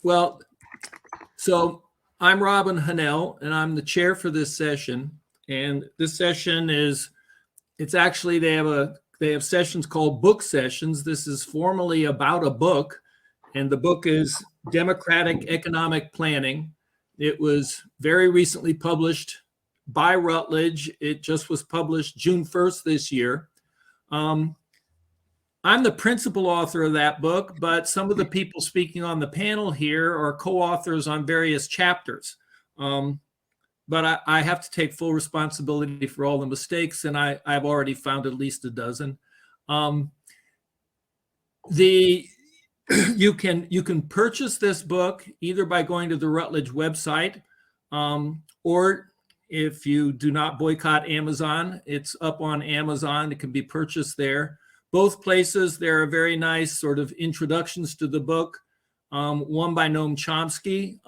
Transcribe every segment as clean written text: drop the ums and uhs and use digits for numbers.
Well, so I'm Robin Hahnel, and I'm the chair for this session. And this session it's actually, they have sessions called book sessions. This is formally about a book, and the book is Democratic Economic Planning. It was very recently published by Routledge. It just was published June 1st this year. I'm the principal author of that book, but some of the people speaking on the panel here are co-authors on various chapters. But I have to take full responsibility for all the mistakes, and I've already found at least a dozen. You can purchase this book either by going to the Routledge website, or if you do not boycott Amazon, it's up on Amazon. It can be purchased there. Both places, there are very nice sort of introductions to the book, one by Noam Chomsky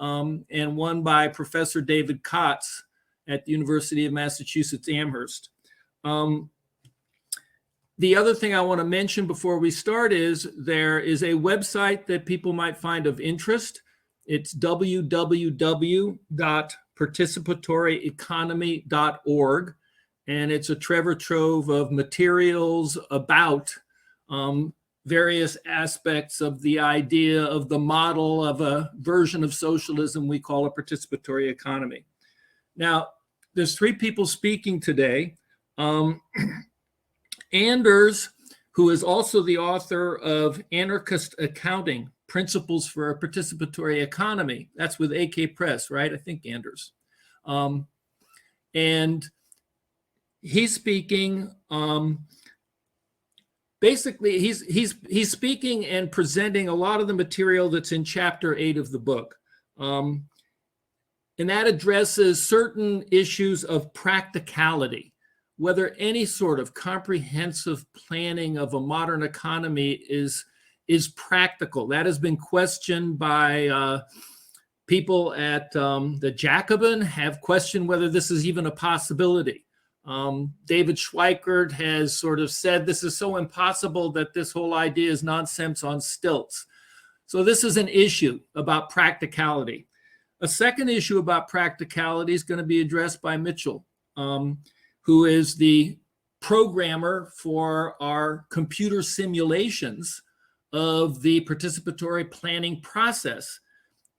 and one by Professor David Kotz at the University of Massachusetts Amherst. The other thing I want to mention before we start is there is a website that people might find of interest. It's www.participatory-economy.org. And it's a treasure trove of materials about various aspects of the idea of the model of a version of socialism we call a participatory economy. Now, there's three people speaking today. Anders, who is also the author of Anarchist Accounting, Principles for a Participatory Economy. That's with AK Press, right? I think Anders. And he's speaking, basically he's speaking and presenting a lot of the material that's in chapter 8 of the book. And that addresses certain issues of practicality, whether any sort of comprehensive planning of a modern economy is practical. That has been questioned by people at the Jacobin, have questioned whether this is even a possibility. David Schweikert has sort of said this is so impossible that this whole idea is nonsense on stilts. So this is an issue about practicality. A second issue about practicality is going to be addressed by Mitchell, who is the programmer for our computer simulations of the participatory planning process.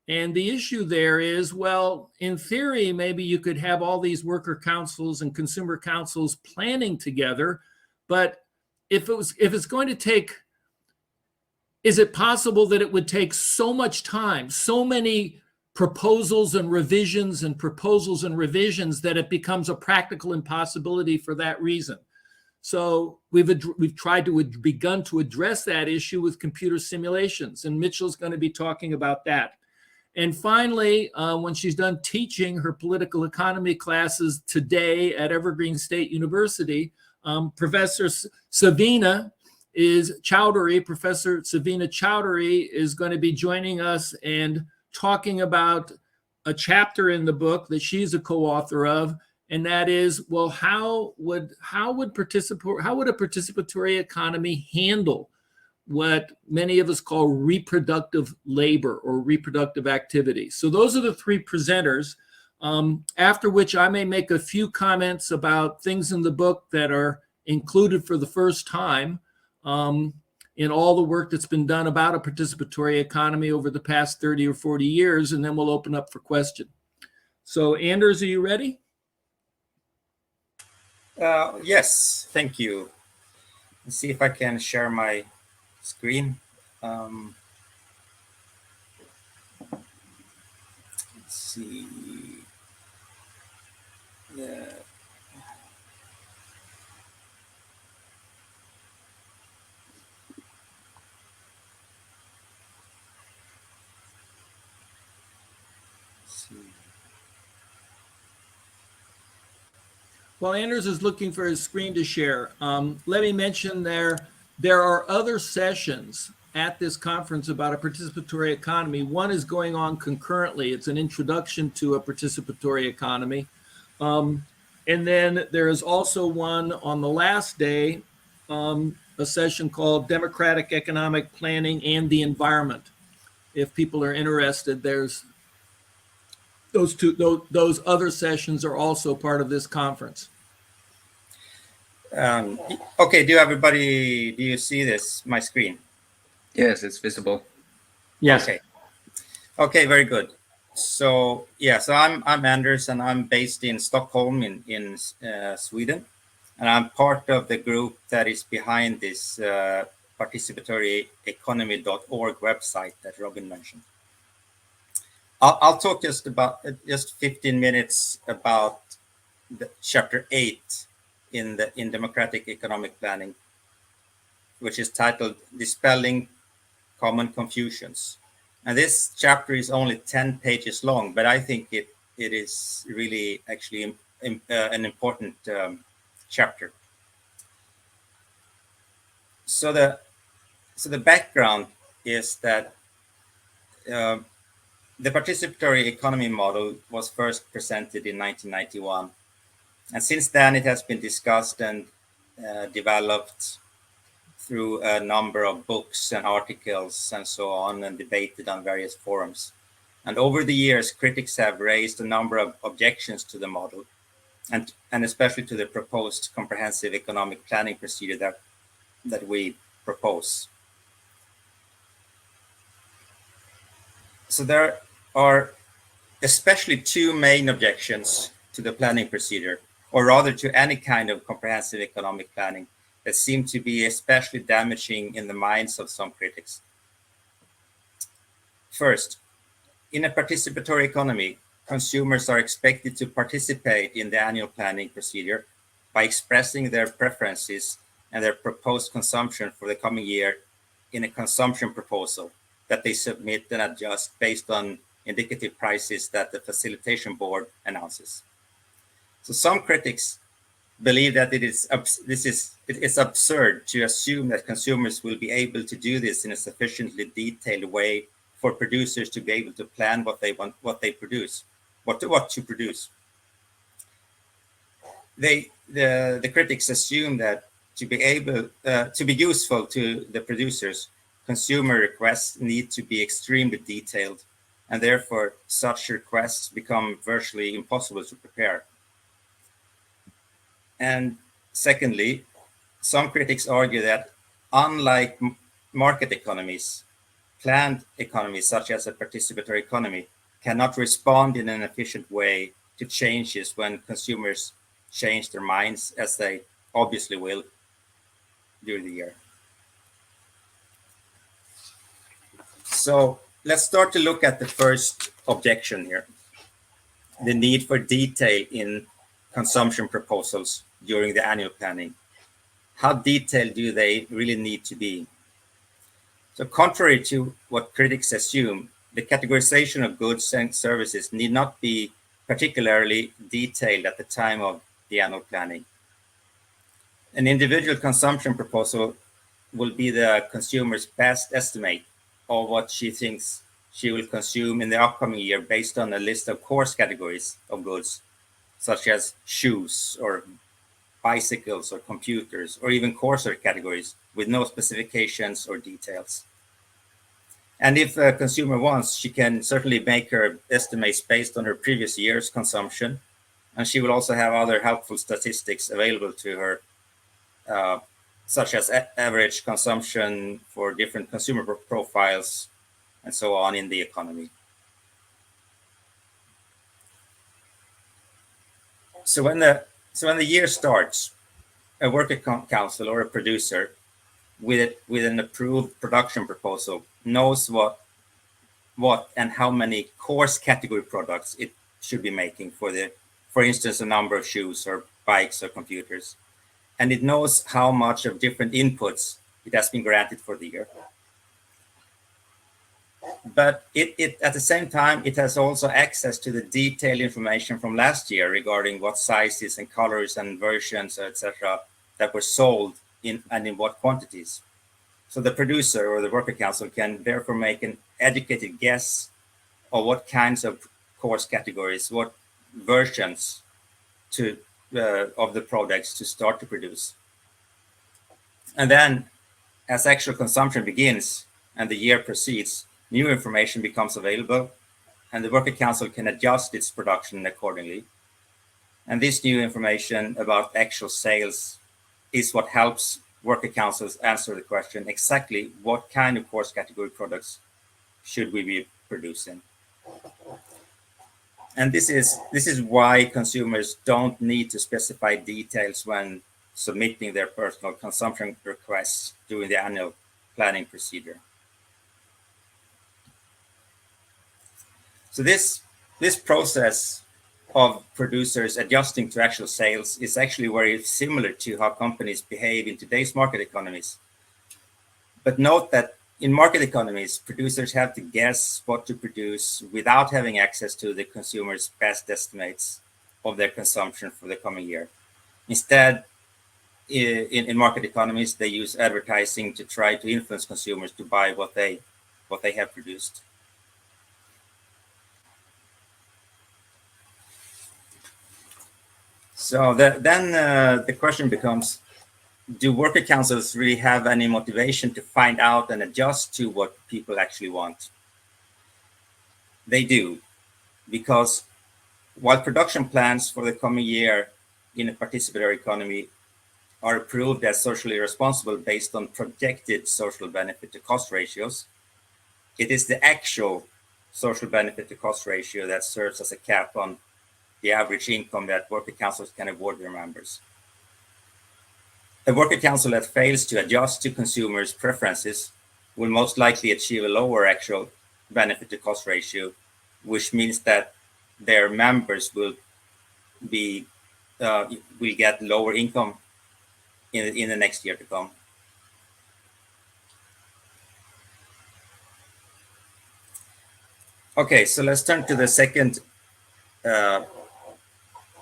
And the issue there is, well, in theory, maybe you could have all these worker councils and consumer councils planning together, but if it's going to take, is it possible that it would take so much time, so many proposals and revisions that it becomes a practical impossibility for that reason? So we've tried to begun to address that issue with computer simulations, and Mitchell's going to be talking about that. And finally, when she's done teaching her political economy classes today at Evergreen State University, Professor Savina Chowdhury is going to be joining us and talking about a chapter in the book that she's a co-author of, and that is, well, how would a participatory economy handle what many of us call reproductive labor or reproductive activity? So those are the three presenters, after which I may make a few comments about things in the book that are included for the first time in all the work that's been done about a participatory economy over the past 30 or 40 years, and then we'll open up for question. So Anders, are you ready? Yes, thank you. Let's see if I can share my screen. Let's see. Yeah. Let's see. While Anders is looking for his screen to share, let me mention there are other sessions at this conference about a participatory economy. One is going on concurrently. It's an introduction to a participatory economy. And then there is also one on the last day, a session called Democratic Economic Planning and the Environment. if people are interested, there's those other sessions are also part of this conference. Okay, do you see this, my screen? Yes, it's visible. Yes. Okay, very good. So yeah, so I'm Anders, and I'm based in Stockholm in Sweden, and I'm part of the group that is behind this participatory-economy.org website that Robin mentioned. I'll talk just 15 minutes about the chapter 8 in democratic economic planning, which is titled "Dispelling Common Confusions." And this chapter is only 10 pages long, but I think it is really actually an important chapter. So the background is that the participatory economy model was first presented in 1991. And since then, it has been discussed and developed through a number of books and articles and so on, and debated on various forums. And over the years, critics have raised a number of objections to the model, and especially to the proposed comprehensive economic planning procedure that we propose. So there are especially two main objections to the planning procedure, or rather to any kind of comprehensive economic planning, that seem to be especially damaging in the minds of some critics. First, in a participatory economy, consumers are expected to participate in the annual planning procedure by expressing their preferences and their proposed consumption for the coming year in a consumption proposal that they submit and adjust based on indicative prices that the facilitation board announces. So some critics believe that it's absurd to assume that consumers will be able to do this in a sufficiently detailed way for producers to be able to plan what to produce. The critics assume that to be useful to the producers, consumer requests need to be extremely detailed, and therefore such requests become virtually impossible to prepare. And secondly, some critics argue that unlike market economies, planned economies such as a participatory economy cannot respond in an efficient way to changes when consumers change their minds, as they obviously will during the year. So let's start to look at the first objection here, the need for detail in consumption proposals during the annual planning. How detailed do they really need to be? So contrary to what critics assume, the categorization of goods and services need not be particularly detailed at the time of the annual planning. An individual consumption proposal will be the consumer's best estimate of what she thinks she will consume in the upcoming year based on a list of coarse categories of goods, such as shoes or bicycles or computers, or even coarser categories with no specifications or details. And if a consumer wants, she can certainly make her estimates based on her previous year's consumption, and she will also have other helpful statistics available to her, such as average consumption for different consumer profiles and so on in the economy. So when the year starts, a worker council or a producer with an approved production proposal knows what and how many coarse category products it should be making for instance, a number of shoes or bikes or computers. And it knows how much of different inputs it has been granted for the year. But it at the same time, it has also access to the detailed information from last year regarding what sizes and colors and versions, etc., that were sold in what quantities. So the producer or the worker council can therefore make an educated guess of what kinds of course categories, what versions of the products to start to produce. And then as actual consumption begins and the year proceeds, new information becomes available, and the Worker Council can adjust its production accordingly. And this new information about actual sales is what helps Worker Councils answer the question exactly what kind of coarse category products should we be producing. And this is why consumers don't need to specify details when submitting their personal consumption requests during the annual planning procedure. So this process of producers adjusting to actual sales is actually very similar to how companies behave in today's market economies. But note that in market economies, producers have to guess what to produce without having access to the consumer's best estimates of their consumption for the coming year. Instead, in market economies, they use advertising to try to influence consumers to buy what they have produced. So then the question becomes, do worker councils really have any motivation to find out and adjust to what people actually want? They do, because while production plans for the coming year in a participatory economy are approved as socially responsible based on projected social benefit to cost ratios, it is the actual social benefit to cost ratio that serves as a cap on the average income that worker councils can award their members. A worker council that fails to adjust to consumers' preferences will most likely achieve a lower actual benefit to cost ratio, which means that their members will get lower income in the next year to come. Okay, so let's turn to the second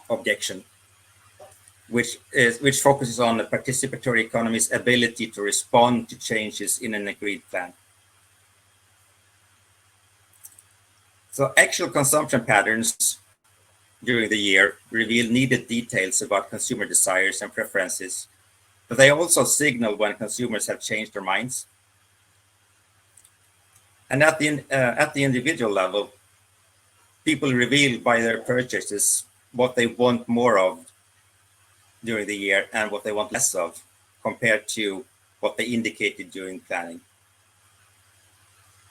objection, which focuses on the participatory economy's ability to respond to changes in an agreed plan. So actual consumption patterns during the year reveal needed details about consumer desires and preferences, but they also signal when consumers have changed their minds. And at the individual level, people reveal by their purchases what they want more of during the year and what they want less of compared to what they indicated during planning.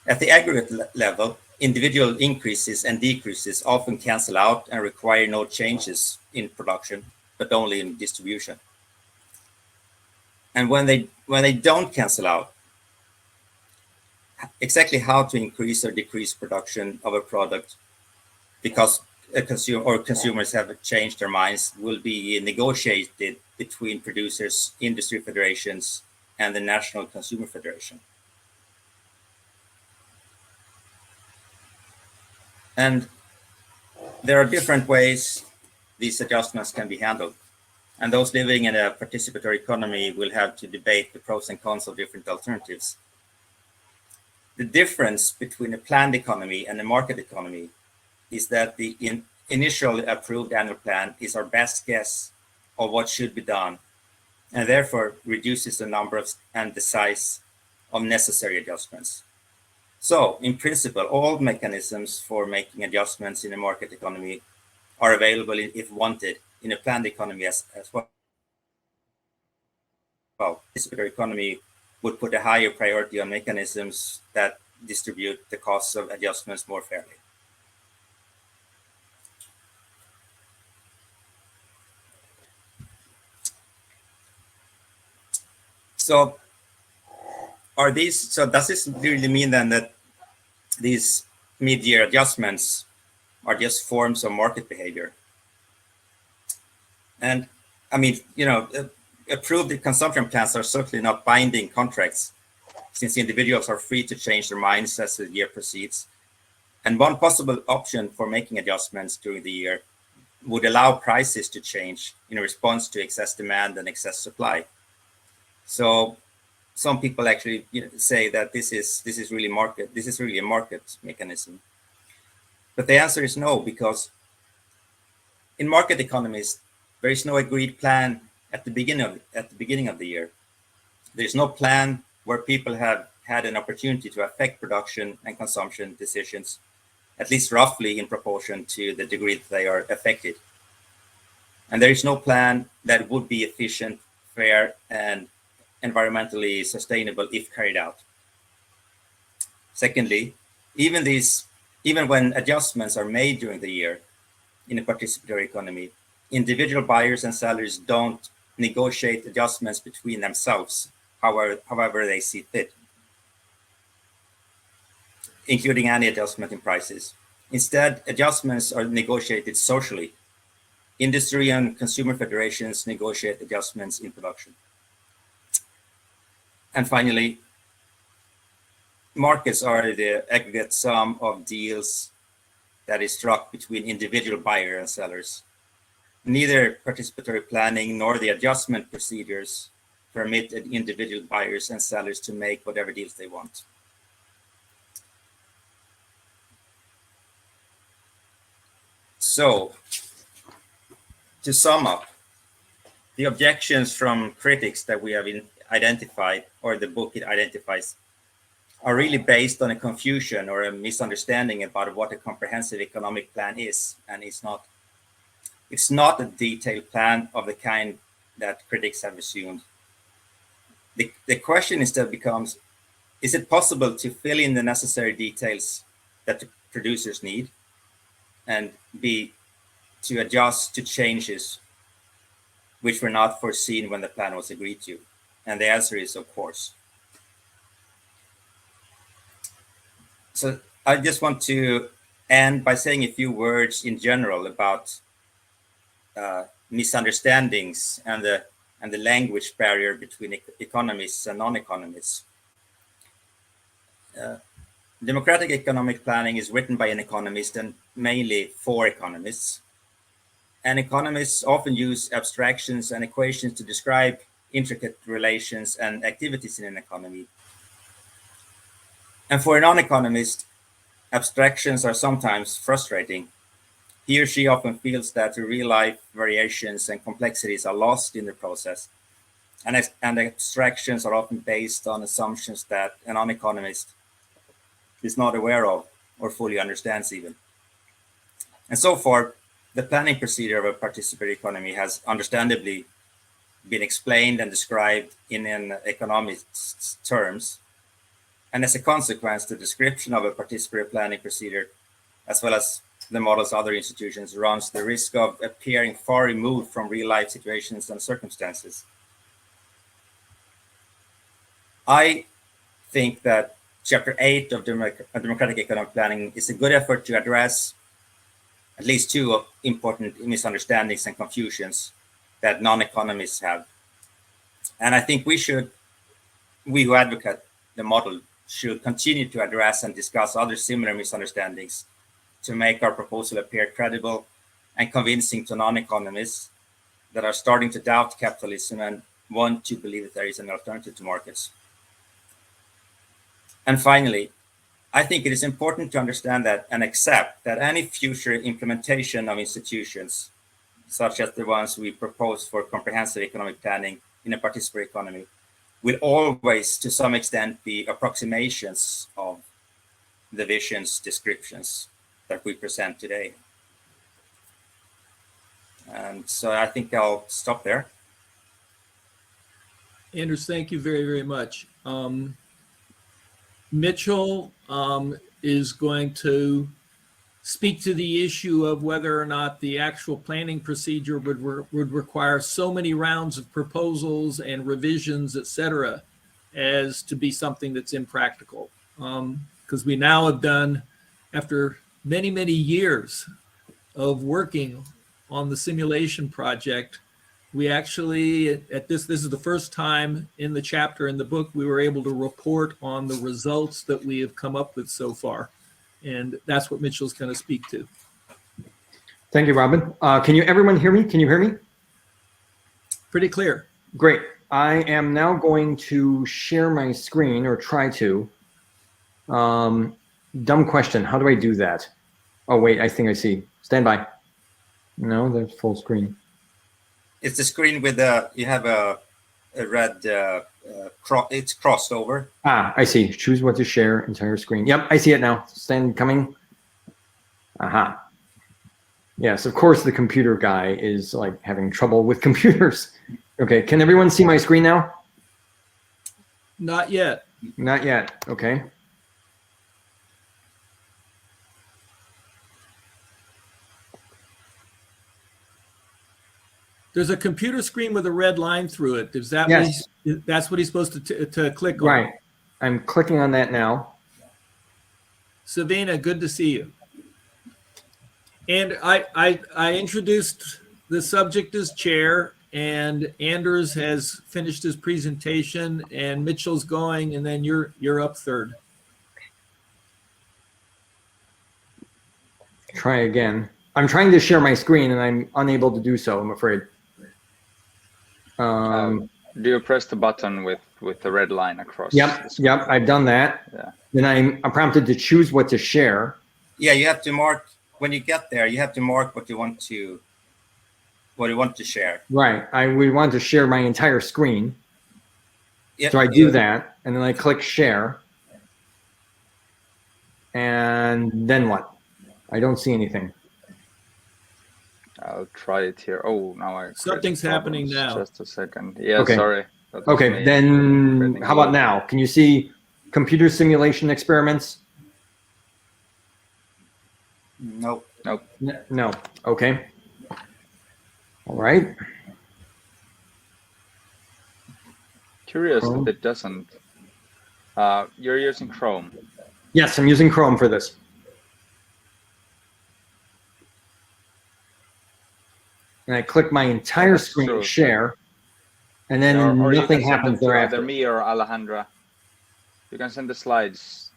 At the aggregate level, individual increases and decreases often cancel out and require no changes in production, but only in distribution. And when they don't cancel out, exactly how to increase or decrease production of a product because consumers have changed their minds will be negotiated between producers, industry federations, and the National Consumer Federation. And there are different ways these adjustments can be handled. And those living in a participatory economy will have to debate the pros and cons of different alternatives. The difference between a planned economy and a market economy is that the initial approved annual plan is our best guess of what should be done, and therefore reduces the number of and the size of necessary adjustments. So, in principle, all mechanisms for making adjustments in a market economy are available if wanted in a planned economy as well. Well, participatory economy would put a higher priority on mechanisms that distribute the costs of adjustments more fairly. So does this really mean then that these mid-year adjustments are just forms of market behavior? And I mean, approved consumption plans are certainly not binding contracts, since individuals are free to change their minds as the year proceeds. And one possible option for making adjustments during the year would allow prices to change in response to excess demand and excess supply. So some people actually say that this is really a market mechanism. But the answer is no, because in market economies, there is no agreed plan at the beginning of the year. There is no plan where people have had an opportunity to affect production and consumption decisions, at least roughly in proportion to the degree that they are affected. And there is no plan that would be efficient, fair, and environmentally sustainable if carried out. Secondly, even when adjustments are made during the year in a participatory economy, individual buyers and sellers don't negotiate adjustments between themselves, however they see fit, including any adjustment in prices. Instead, adjustments are negotiated socially. Industry and consumer federations negotiate adjustments in production. And finally, markets are the aggregate sum of deals that is struck between individual buyers and sellers. Neither participatory planning nor the adjustment procedures permit individual buyers and sellers to make whatever deals they want. So, to sum up, the objections from critics that we have identified, or the book it identifies, are really based on a confusion or a misunderstanding about what a comprehensive economic plan is, and it's not a detailed plan of the kind that critics have assumed. The question instead becomes, is it possible to fill in the necessary details that the producers need, and B, to adjust to changes which were not foreseen when the plan was agreed to? And the answer is, of course. So I just want to end by saying a few words in general about misunderstandings and the language barrier between economists and non-economists. Democratic economic planning is written by an economist and mainly for economists. And economists often use abstractions and equations to describe intricate relations and activities in an economy. And for a non-economist, abstractions are sometimes frustrating. He or she often feels that the real-life variations and complexities are lost in the process. And abstractions are often based on assumptions that a non-economist is not aware of or fully understands even. And so far, the planning procedure of a participatory economy has understandably been explained and described in an economist's terms. And as a consequence, the description of a participatory planning procedure, as well as the model's other institutions, runs the risk of appearing far removed from real-life situations and circumstances. I think that Chapter 8 of Democratic Economic Planning is a good effort to address at least two important misunderstandings and confusions that non-economists have. And I think we who advocate the model should continue to address and discuss other similar misunderstandings to make our proposal appear credible and convincing to non-economists that are starting to doubt capitalism and want to believe that there is an alternative to markets. And finally, I think it is important to understand that and accept that any future implementation of institutions, such as the ones we propose for comprehensive economic planning in a participatory economy, will always, to some extent, be approximations of the visions descriptions that we present today. And so I think I'll stop there. Anders, thank you very, very much. Mitchell is going to speak to the issue of whether or not the actual planning procedure would require so many rounds of proposals and revisions, et cetera, as to be something that's impractical. Because we now have done, after many, many years of working on the simulation project, we actually, this is the first time in the chapter in the book, we were able to report on the results that we have come up with so far. And that's what Mitchell's going to speak to. Thank you, Robin. Can everyone hear me? Can you hear me? Pretty clear. Great. I am now going to share my screen, or try to. Dumb question. How do I do that? Oh, wait, I think I see. Stand by. No, there's full screen. It's the screen with you have a it's crossed over. Ah, I see. Choose what to share, entire screen. Yep, I see it now. Stand coming. Aha. Yes, of course the computer guy is like having trouble with computers. Okay, can everyone see my screen now? Not yet. Not yet. Okay. There's a computer screen with a red line through it. Is that Yes. that's what he's supposed to click on? Right. I'm clicking on that now. Savina, good to see you. And I introduced the subject as chair, and Anders has finished his presentation, and Mitchell's going, and then you're up third. Try again. I'm trying to share my screen and I'm unable to do so, I'm afraid. Do you press the button with the red line across? Yep, yep, I've done that. Yeah. Then I'm prompted to choose what to share. Yeah, you have to mark when you get there. You have to mark what you want to share. Right, we want to share my entire screen. Yeah, So I do that, and then I click share. And then what? I don't see anything. I'll try it here. Oh, now I. Something's happening now. Just a second. Yeah, Okay. sorry. That was Okay, me. then Creating how a about now? Can you see computer simulation experiments? No. No, okay. All right. Curious Chrome. that it doesn't. You're using Chrome. Yes, I'm using Chrome for this. And I click my entire That's screen true. to share, and then Or you nothing can send happens them to thereafter. either me or Alejandra. You can send the slides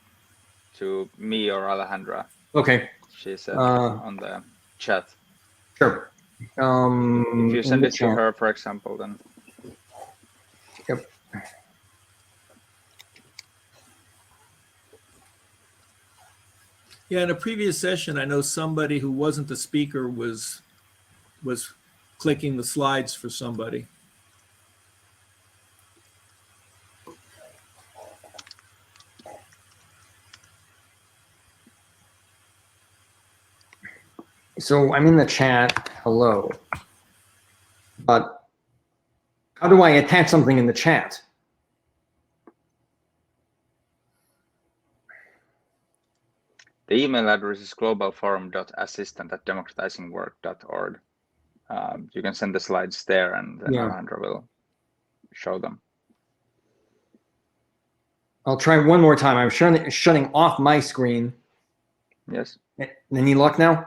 to me or Alejandra. Okay, She said Uh, on the chat. sure. If you in send the it to chat. her, for example, then Yep. Yeah, in a previous session, I know somebody who wasn't the speaker was clicking the slides for somebody. So I'm in the chat. Hello. But how do I attach something in the chat? the email address is globalforum.assistant@democratizingwork.org. You can send the slides there, and then Yeah. Alejandra will show them. I'll try one more time. I'm shutting off my screen. Yes. Any luck now?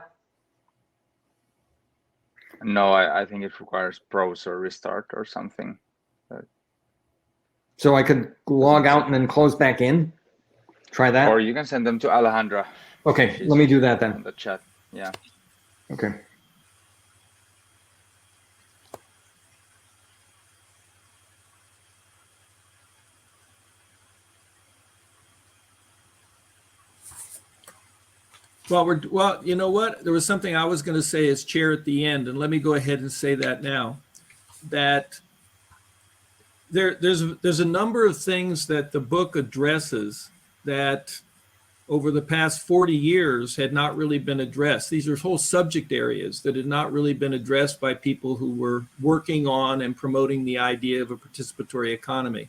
No, I think it requires browser restart or something. So I could log out and then close back in? Try that? Or you can send them to Alejandra. Okay, She's let me do that on then. the chat. Yeah. Okay. Well, you know what? There was something I was going to say as chair at the end, and let me go ahead and say that now. That there's a number of things that the book addresses that over the past 40 years had not really been addressed. These are whole subject areas that had not really been addressed by people who were working on and promoting the idea of a participatory economy.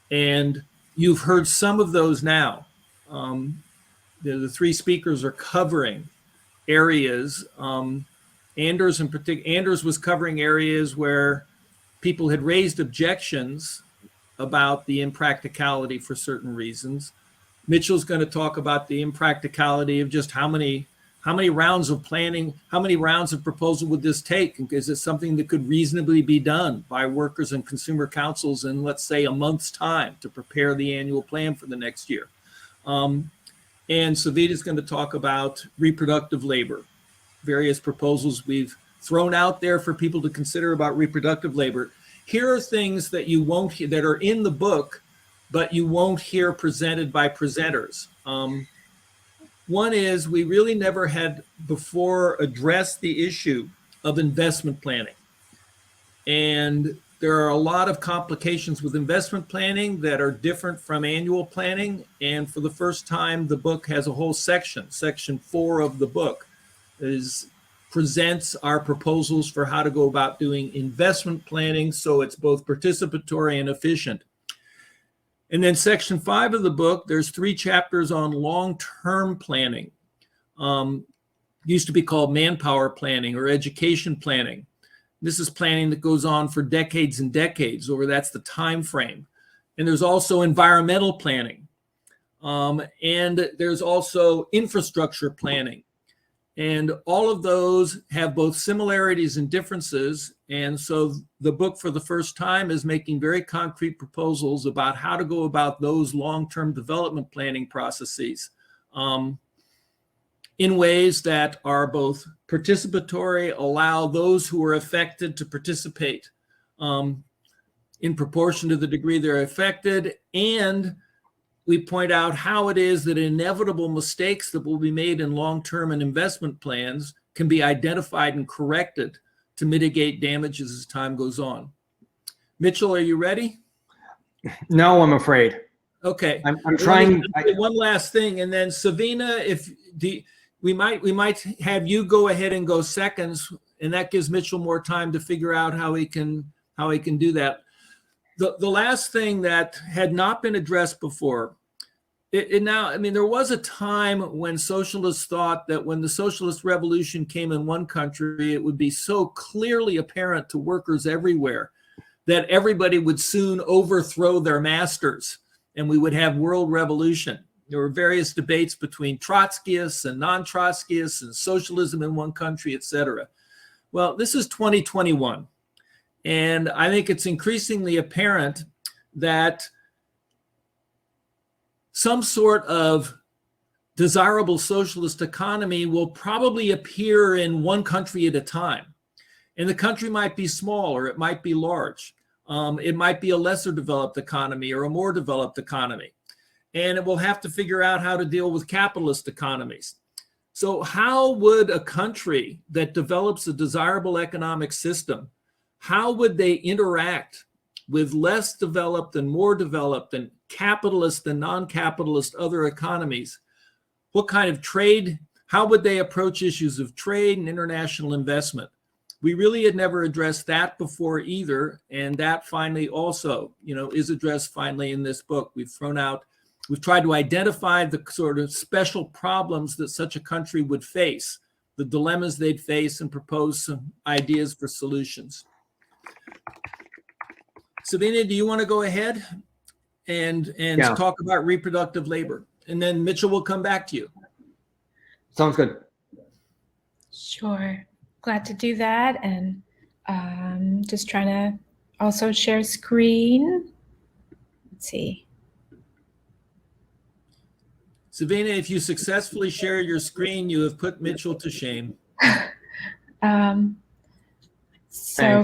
And you've heard some of those now. The three speakers are covering areas. Anders in particular, Anders was covering areas where people had raised objections about the impracticality for certain reasons. Mitchell's going to talk about the impracticality of just how many rounds of planning, how many rounds of proposal would this take? Is it something that could reasonably be done by workers and consumer councils in, let's say, a month's time to prepare the annual plan for the next year? And Savita's going to talk about reproductive labor, various proposals we've thrown out there for people to consider about reproductive labor. Here are things that you won't hear, that are in the book, but you won't hear presented by presenters. One is we really never had before addressed the issue of investment planning. And there are a lot of complications with investment planning that are different from annual planning. And for the first time, the book has a whole section 4 of the book presents our proposals for how to go about doing investment planning so it's both participatory and efficient. And then section 5 of the book, there's 3 chapters on long-term planning. Used to be called manpower planning or education planning. This is planning that goes on for decades and decades, or that's the time frame. And there's also environmental planning. And there's also infrastructure planning. And all of those have both similarities and differences. And so the book for the first time is making very concrete proposals about how to go about those long-term development planning processes in ways that are both participatory, allow those who are affected to participate in proportion to the degree they're affected, and we point out how it is that inevitable mistakes that will be made in long-term and investment plans can be identified and corrected to mitigate damages as time goes on. Mitchell, are you ready? No, I'm afraid. Okay. I'm trying. One last thing, and then Savina, we might have you go ahead and go seconds, and that gives Mitchell more time to figure out how he can do that. The last thing that had not been addressed before, there was a time when socialists thought that when the socialist revolution came in one country, it would be so clearly apparent to workers everywhere that everybody would soon overthrow their masters and we would have world revolution. There were various debates between Trotskyists and non-Trotskyists and socialism in one country, et cetera. Well, this is 2021. And I think it's increasingly apparent that some sort of desirable socialist economy will probably appear in one country at a time. And the country might be small or it might be large. It might be a lesser developed economy or a more developed economy. And it will have to figure out how to deal with capitalist economies. So how would a country that develops a desirable economic system, how would they interact with less developed and more developed and capitalist and non-capitalist other economies? What kind of trade, how would they approach issues of trade and international investment? We really had never addressed that before either. And that finally also, is addressed finally in this book. We've tried to identify the sort of special problems that such a country would face, the dilemmas they'd face, and propose some ideas for solutions. Sabina, do you want to go ahead and talk about reproductive labor? And then Mitchell will come back to you. Sounds good. Sure. Glad to do that. And just trying to also share screen. Let's see. Sabina, if you successfully share your screen, you have put Mitchell to shame. So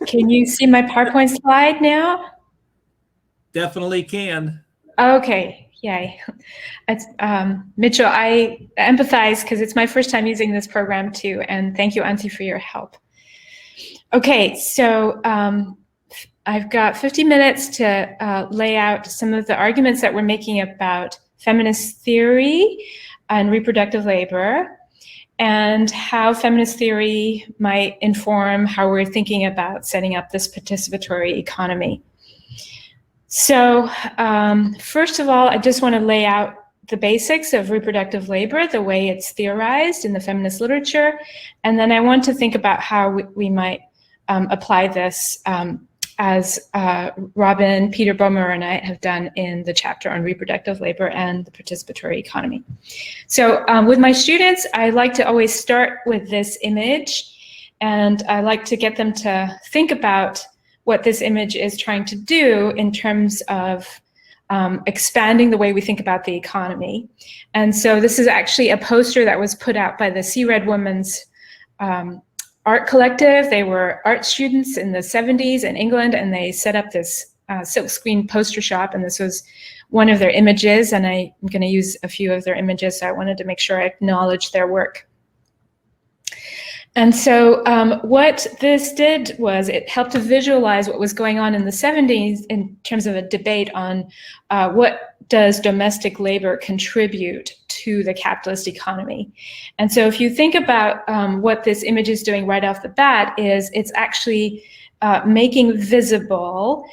can you see my PowerPoint slide now? Definitely can. Okay, yay. It's, Mitchell, I empathize because it's my first time using this program too. And thank you, Auntie, for your help. Okay, so I've got 50 minutes to lay out some of the arguments that we're making about feminist theory and reproductive labor, and how feminist theory might inform how we're thinking about setting up this participatory economy. So first of all, I just want to lay out the basics of reproductive labor, the way it's theorized in the feminist literature, and then I want to think about how we might apply this as Robin, Peter Bomer, and I have done in the chapter on reproductive labor and the participatory economy. So with my students, I like to always start with this image, and I like to get them to think about what this image is trying to do in terms of expanding the way we think about the economy. And so this is actually a poster that was put out by the Sea Red Women's art collective. They were art students in the 70s in England, and they set up this silkscreen poster shop, and this was one of their images, and I'm going to use a few of their images, so I wanted to make sure I acknowledge their work. And so what this did was it helped to visualize what was going on in the 70s in terms of a debate on what does domestic labor contribute to the capitalist economy. And so if you think about what this image is doing right off the bat is it's actually making visible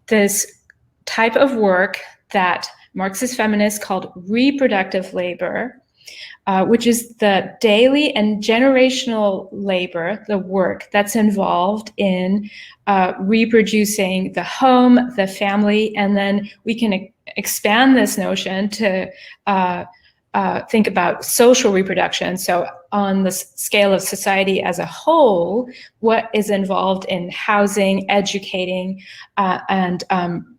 this type of work that Marxist feminists called reproductive labor, which is the daily and generational labor, the work that's involved in reproducing the home, the family, and then we can expand this notion to think about social reproduction. So on the scale of society as a whole, what is involved in housing, educating, and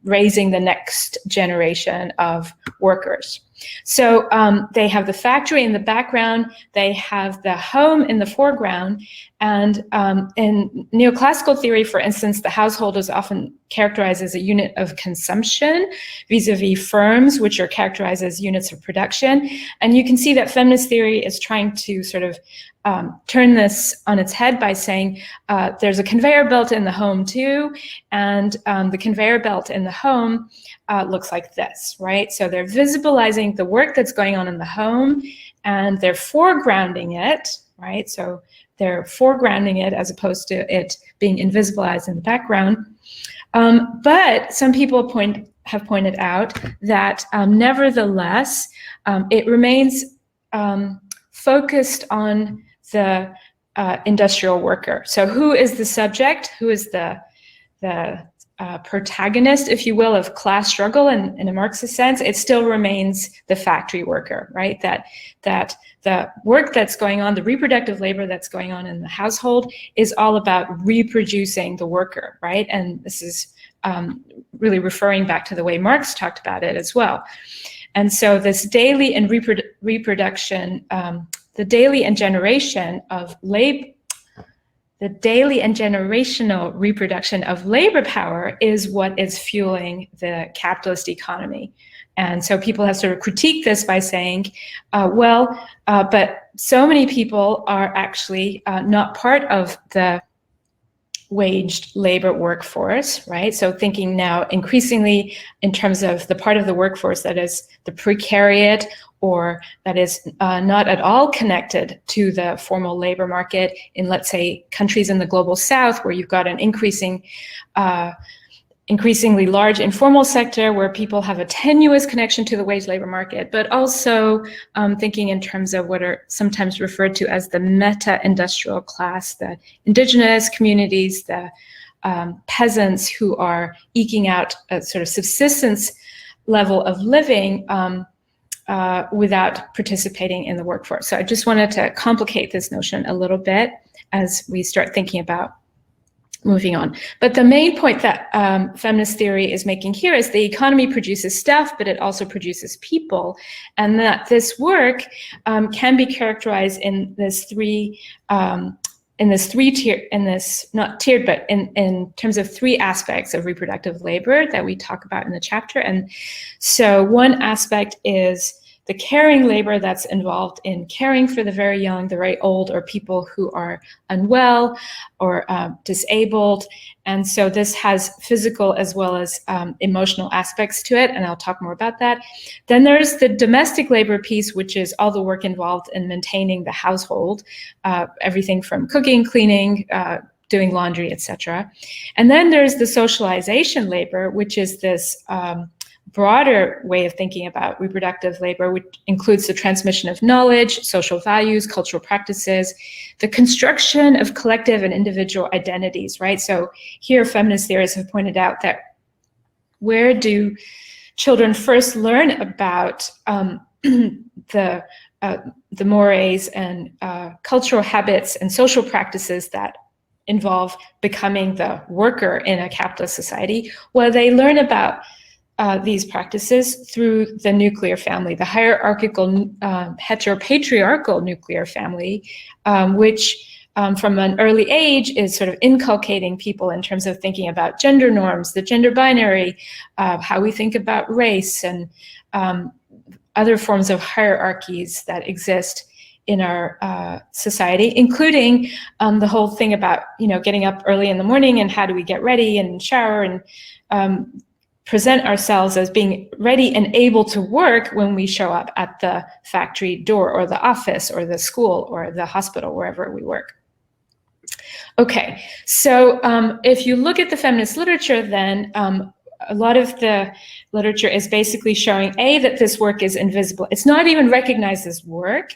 raising the next generation of workers. So they have the factory in the background, they have the home in the foreground, and in neoclassical theory, for instance, the household is often characterized as a unit of consumption vis-a-vis firms, which are characterized as units of production. And you can see that feminist theory is trying to sort of turn this on its head by saying there's a conveyor belt in the home too, and the conveyor belt in the home looks like this, right? So they're visibilizing the work that's going on in the home, and they're foregrounding it, right? So they're foregrounding it as opposed to it being invisibilized in the background. But some people have pointed out that nevertheless, it remains focused on the industrial worker. So who is the subject? Who is the protagonist, if you will, of class struggle in a Marxist sense? It still remains the factory worker, right? That the work that's going on, the reproductive labor that's going on in the household is all about reproducing the worker, right? And this is really referring back to the way Marx talked about it as well. And so this daily and reproduction, the daily and generation of labor, the daily and generational reproduction of labor power is what is fueling the capitalist economy. And so people have sort of critiqued this by saying, but so many people are actually not part of the waged labor workforce, right? So thinking now increasingly in terms of the part of the workforce that is the precariat or that is not at all connected to the formal labor market in, let's say, countries in the global south where you've got an increasingly large informal sector where people have a tenuous connection to the wage labor market, but also thinking in terms of what are sometimes referred to as the meta-industrial class, the indigenous communities, the peasants who are eking out a sort of subsistence level of living without participating in the workforce. So I just wanted to complicate this notion a little bit as we start thinking about moving on. But the main point that feminist theory is making here is the economy produces stuff, but it also produces people, and that this work can be characterized in this not tiered, but in terms of three aspects of reproductive labor that we talk about in the chapter. And so one aspect is the caring labor that's involved in caring for the very young, the very old, or people who are unwell or disabled. And so this has physical as well as emotional aspects to it, and I'll talk more about that. Then there's the domestic labor piece, which is all the work involved in maintaining the household, everything from cooking, cleaning, doing laundry, etc. And then there's the socialization labor, which is this broader way of thinking about reproductive labor, which includes the transmission of knowledge, social values, cultural practices, the construction of collective and individual identities, right? So here feminist theorists have pointed out that where do children first learn about the mores and cultural habits and social practices that involve becoming the worker in a capitalist society? Well, they learn about these practices through the nuclear family, the hierarchical, heteropatriarchal nuclear family, which from an early age is sort of inculcating people in terms of thinking about gender norms, the gender binary, how we think about race, and other forms of hierarchies that exist in our society, including the whole thing about, getting up early in the morning and how do we get ready and shower and present ourselves as being ready and able to work when we show up at the factory door or the office or the school or the hospital, wherever we work. Okay, so if you look at the feminist literature, then a lot of the literature is basically showing, A, that this work is invisible. It's not even recognized as work.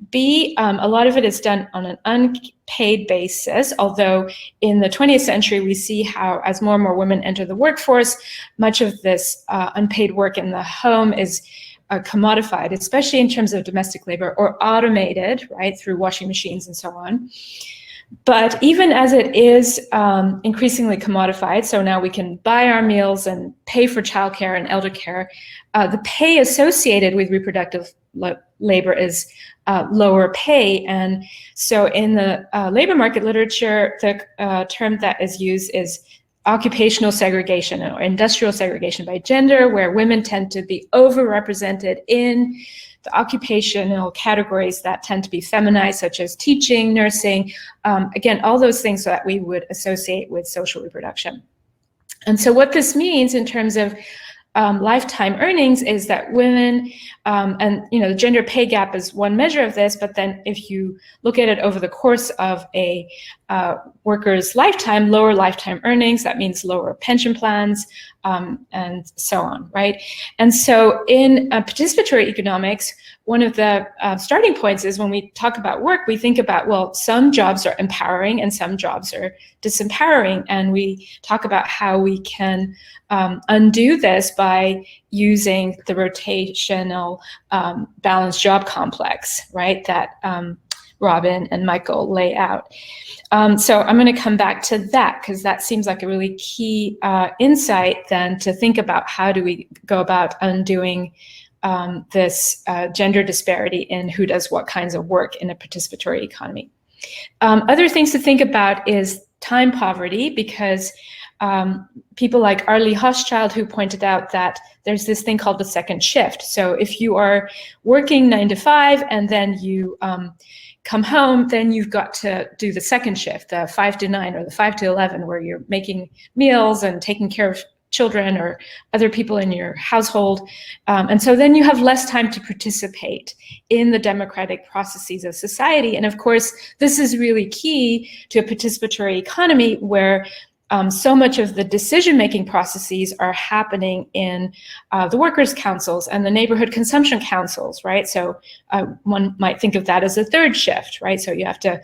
B, a lot of it is done on an unpaid basis, although in the 20th century, we see how as more and more women enter the workforce, much of this unpaid work in the home is commodified, especially in terms of domestic labor, or automated, right, through washing machines and so on. But even as it is increasingly commodified, so now we can buy our meals and pay for childcare and elder care, the pay associated with reproductive labor is lower pay. And so in the labor market literature, the term that is used is occupational segregation or industrial segregation by gender, where women tend to be overrepresented in the occupational categories that tend to be feminized, such as teaching, nursing, again, all those things that we would associate with social reproduction. And so what this means in terms of lifetime earnings is that women, and the gender pay gap is one measure of this, but then if you look at it over the course of a worker's lifetime, lower lifetime earnings, that means lower pension plans, and so on, right? And so in participatory economics, one of the starting points is when we talk about work, we think about, well, some jobs are empowering and some jobs are disempowering, and we talk about how we can undo this by using the rotational balanced job complex, right, that Robin and Michael lay out. So I'm going to come back to that because that seems like a really key insight then to think about how do we go about undoing this gender disparity in who does what kinds of work in a participatory economy. Other things to think about is time poverty, because people like Arlie Hochschild, who pointed out that there's this thing called the second shift. So if you are working 9 to 5 and then you come home, then you've got to do the second shift, the 5 to 9 or the 5 to 11, where you're making meals and taking care of children or other people in your household. And so then you have less time to participate in the democratic processes of society. And of course, this is really key to a participatory economy where so much of the decision-making processes are happening in the workers' councils and the neighborhood consumption councils, right? So one might think of that as a third shift, right? So you have to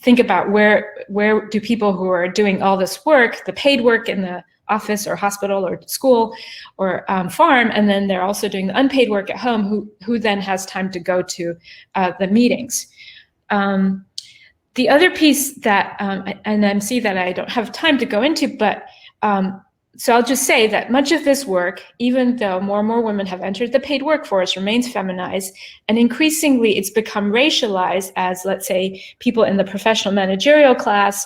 think about where do people who are doing all this work, the paid work in the office or hospital or school or farm, and then they're also doing the unpaid work at home, who then has time to go to the meetings. The other piece that, and I see that I don't have time to go into, but so I'll just say that much of this work, even though more and more women have entered the paid workforce, remains feminized, and increasingly it's become racialized as, let's say, people in the professional managerial class,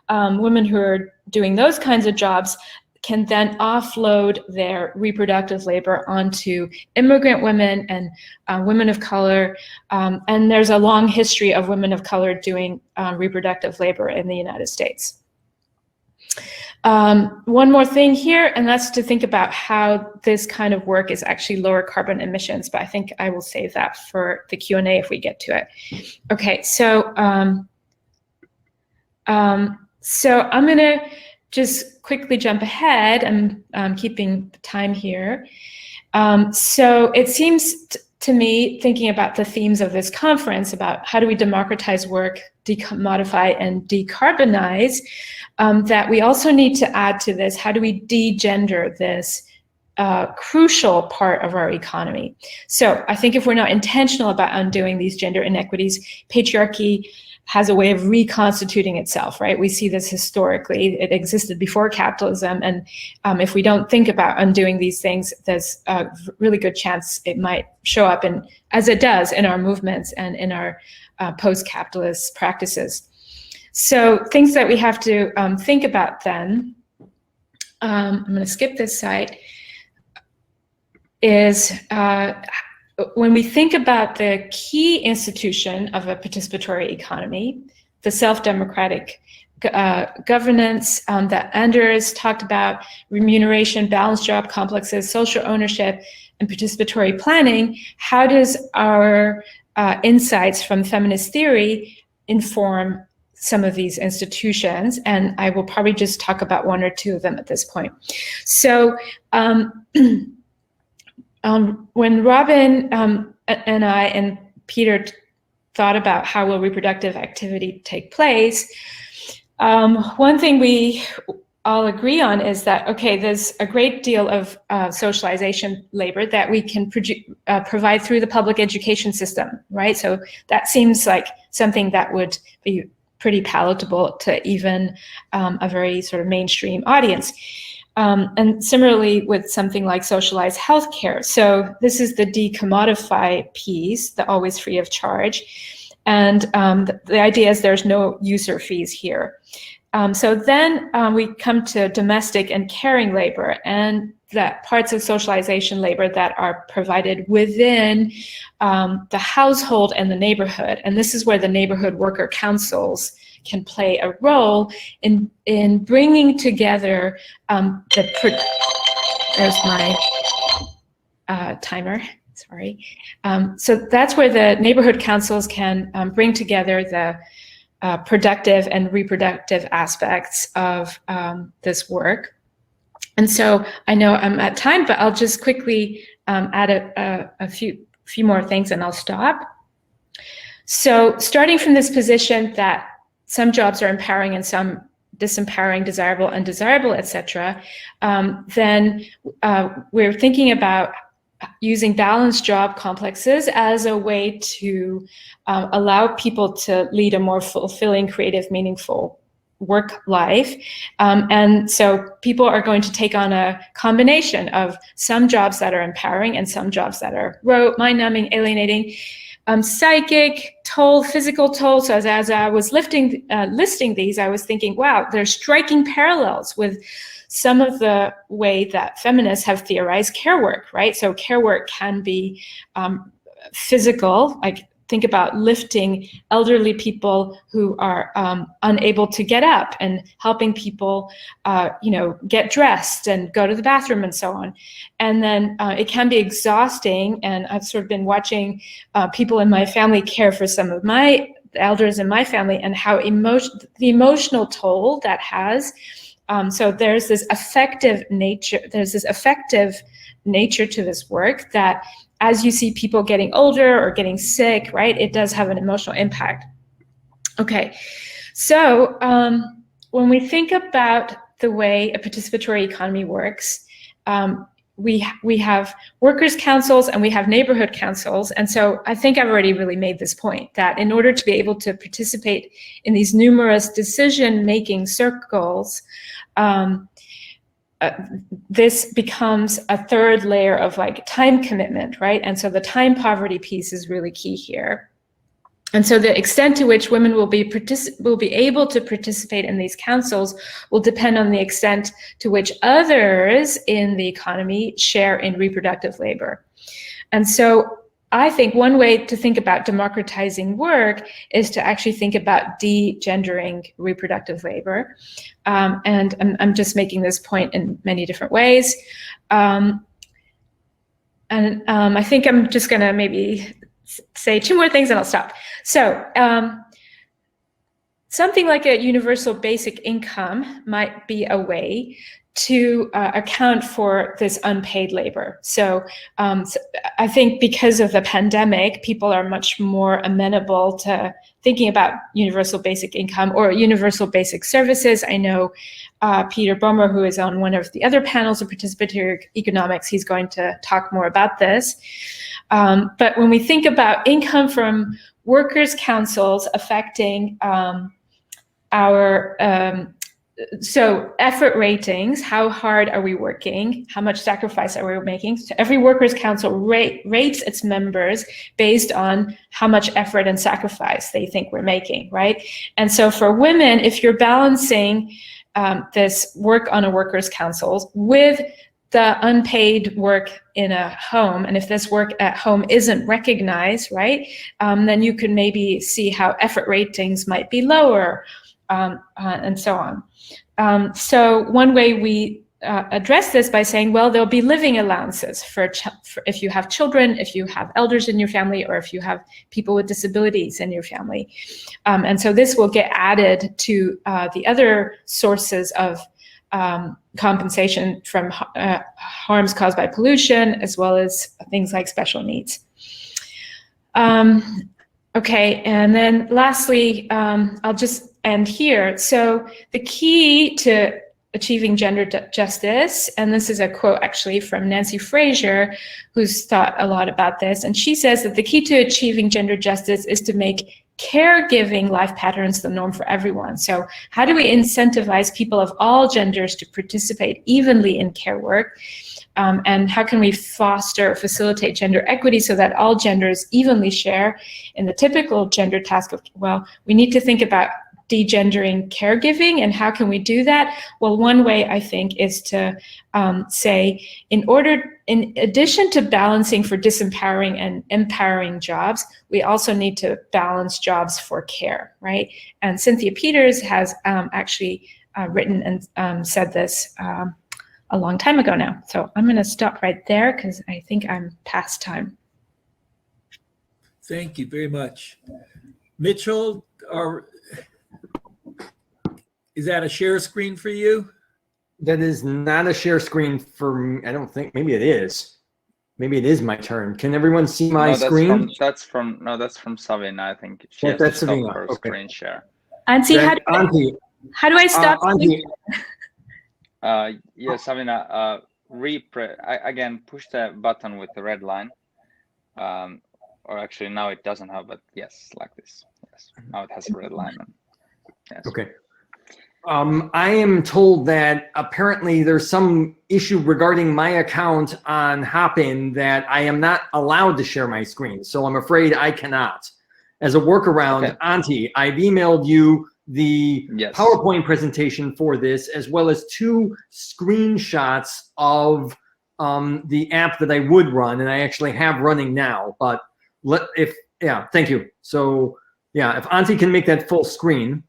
women who are doing those kinds of jobs can then offload their reproductive labor onto immigrant women and women of color. And there's a long history of women of color doing reproductive labor in the United States. One more thing here, and that's to think about how this kind of work is actually lower carbon emissions, but I think I will save that for the Q&A if we get to it. Okay, so I'm gonna just quickly jump ahead, and keeping time here. So it seems to me, thinking about the themes of this conference, about how do we democratize work, decommodify, and decarbonize, that we also need to add to this, how do we de-gender this crucial part of our economy? So I think if we're not intentional about undoing these gender inequities, patriarchy has a way of reconstituting itself, right? We see this historically. It existed before capitalism, and if we don't think about undoing these things, there's a really good chance it might show up, as it does, in our movements and in our post-capitalist practices. So things that we have to think about then, I'm going to skip this slide, is when we think about the key institution of a participatory economy, the self-democratic governance that Anders talked about, remuneration, balanced job complexes, social ownership, and participatory planning, how does our insights from feminist theory inform some of these institutions? And I will probably just talk about one or two of them at this point. So when Robin and I and Peter thought about how will reproductive activity take place, one thing we all agree on is that, okay, there's a great deal of socialization labor that we can provide through the public education system, right? So that seems like something that would be pretty palatable to even a very sort of mainstream audience. And similarly with something like socialized healthcare. So this is the decommodify piece, the always free of charge. And the idea is there's no user fees here. So then we come to domestic and caring labor, and that parts of socialization labor that are provided within the household and the neighborhood. And this is where the neighborhood worker councils can play a role in bringing together there's my timer, sorry. So that's where the neighborhood councils can bring together the productive and reproductive aspects of this work. And so I know I'm at time, but I'll just quickly add a few more things and I'll stop. So starting from this position that some jobs are empowering and some disempowering, desirable, undesirable, etc., then we're thinking about using balanced job complexes as a way to allow people to lead a more fulfilling, creative, meaningful work life. And so people are going to take on a combination of some jobs that are empowering and some jobs that are rote, mind-numbing, alienating, psychic, toll, physical toll. So as I was listing these, I was thinking, wow, there's striking parallels with some of the way that feminists have theorized care work, right? So care work can be physical, like think about lifting elderly people who are unable to get up and helping people, get dressed and go to the bathroom and so on. And then it can be exhausting. And I've sort of been watching people in my family care for some of my elders in my family and how the emotional toll that has. So there's this affective nature. There's this affective nature to this work that, as you see people getting older or getting sick, right, it does have an emotional impact. Okay, so when we think about the way a participatory economy works, we have workers' councils and we have neighborhood councils. And so I think I've already really made this point that in order to be able to participate in these numerous decision-making circles, this becomes a third layer of like time commitment, right? And so the time poverty piece is really key here. And so the extent to which women will be able to participate in these councils will depend on the extent to which others in the economy share in reproductive labor. And so I think one way to think about democratizing work is to actually think about de-gendering reproductive labor. And I'm just making this point in many different ways. I think I'm just gonna maybe say two more things and I'll stop. So something like a universal basic income might be a way to account for this unpaid labor. So I think because of the pandemic, people are much more amenable to thinking about universal basic income or universal basic services. I know Peter Bomer, who is on one of the other panels of participatory economics, he's going to talk more about this. But when we think about income from workers' councils affecting our so effort ratings, how hard are we working? How much sacrifice are we making? So every workers' council rates its members based on how much effort and sacrifice they think we're making, right? And so for women, if you're balancing this work on a workers' council with the unpaid work in a home, and if this work at home isn't recognized, right, then you can maybe see how effort ratings might be lower, and so on. So one way we address this by saying, well, there'll be living allowances for if you have children, if you have elders in your family, or if you have people with disabilities in your family. And so this will get added to the other sources of compensation from harms caused by pollution, as well as things like special needs. Okay, and then lastly, I'll just end here. So the key to achieving gender justice, and this is a quote actually from Nancy Fraser, who's thought a lot about this, and she says that the key to achieving gender justice is to make caregiving life patterns the norm for everyone. So how do we incentivize people of all genders to participate evenly in care work? And how can we facilitate gender equity so that all genders evenly share in the typical gender task of, well, we need to think about degendering caregiving, and how can we do that? Well, one way I think is to say, in addition to balancing for disempowering and empowering jobs, we also need to balance jobs for care, right? And Cynthia Peters has actually written and said this a long time ago now. So I'm going to stop right there because I think I'm past time. Thank you very much. Mitchell, is that a share screen for you? That is not a share screen for me. I don't think. Maybe it is. Maybe it is my turn. Can everyone see my screen? That's from Savina. I think she has that's to stop Savina. her Okay. screen share. Auntie, Auntie, how do I stop? Auntie, Yeah, Savina. Again, push the button with the red line. Or actually, now it doesn't have, but yes, like this. Yes, now it has a red line. Yes. Okay. I am told that apparently there's some issue regarding my account on Hopin that I am not allowed to share my screen. So I'm afraid I cannot. As a workaround, Okay. Auntie, I've emailed you the Yes. PowerPoint presentation for this, as well as 2 screenshots of the app that I would run, and I actually have running now. But thank you. So yeah, if Auntie can make that full screen.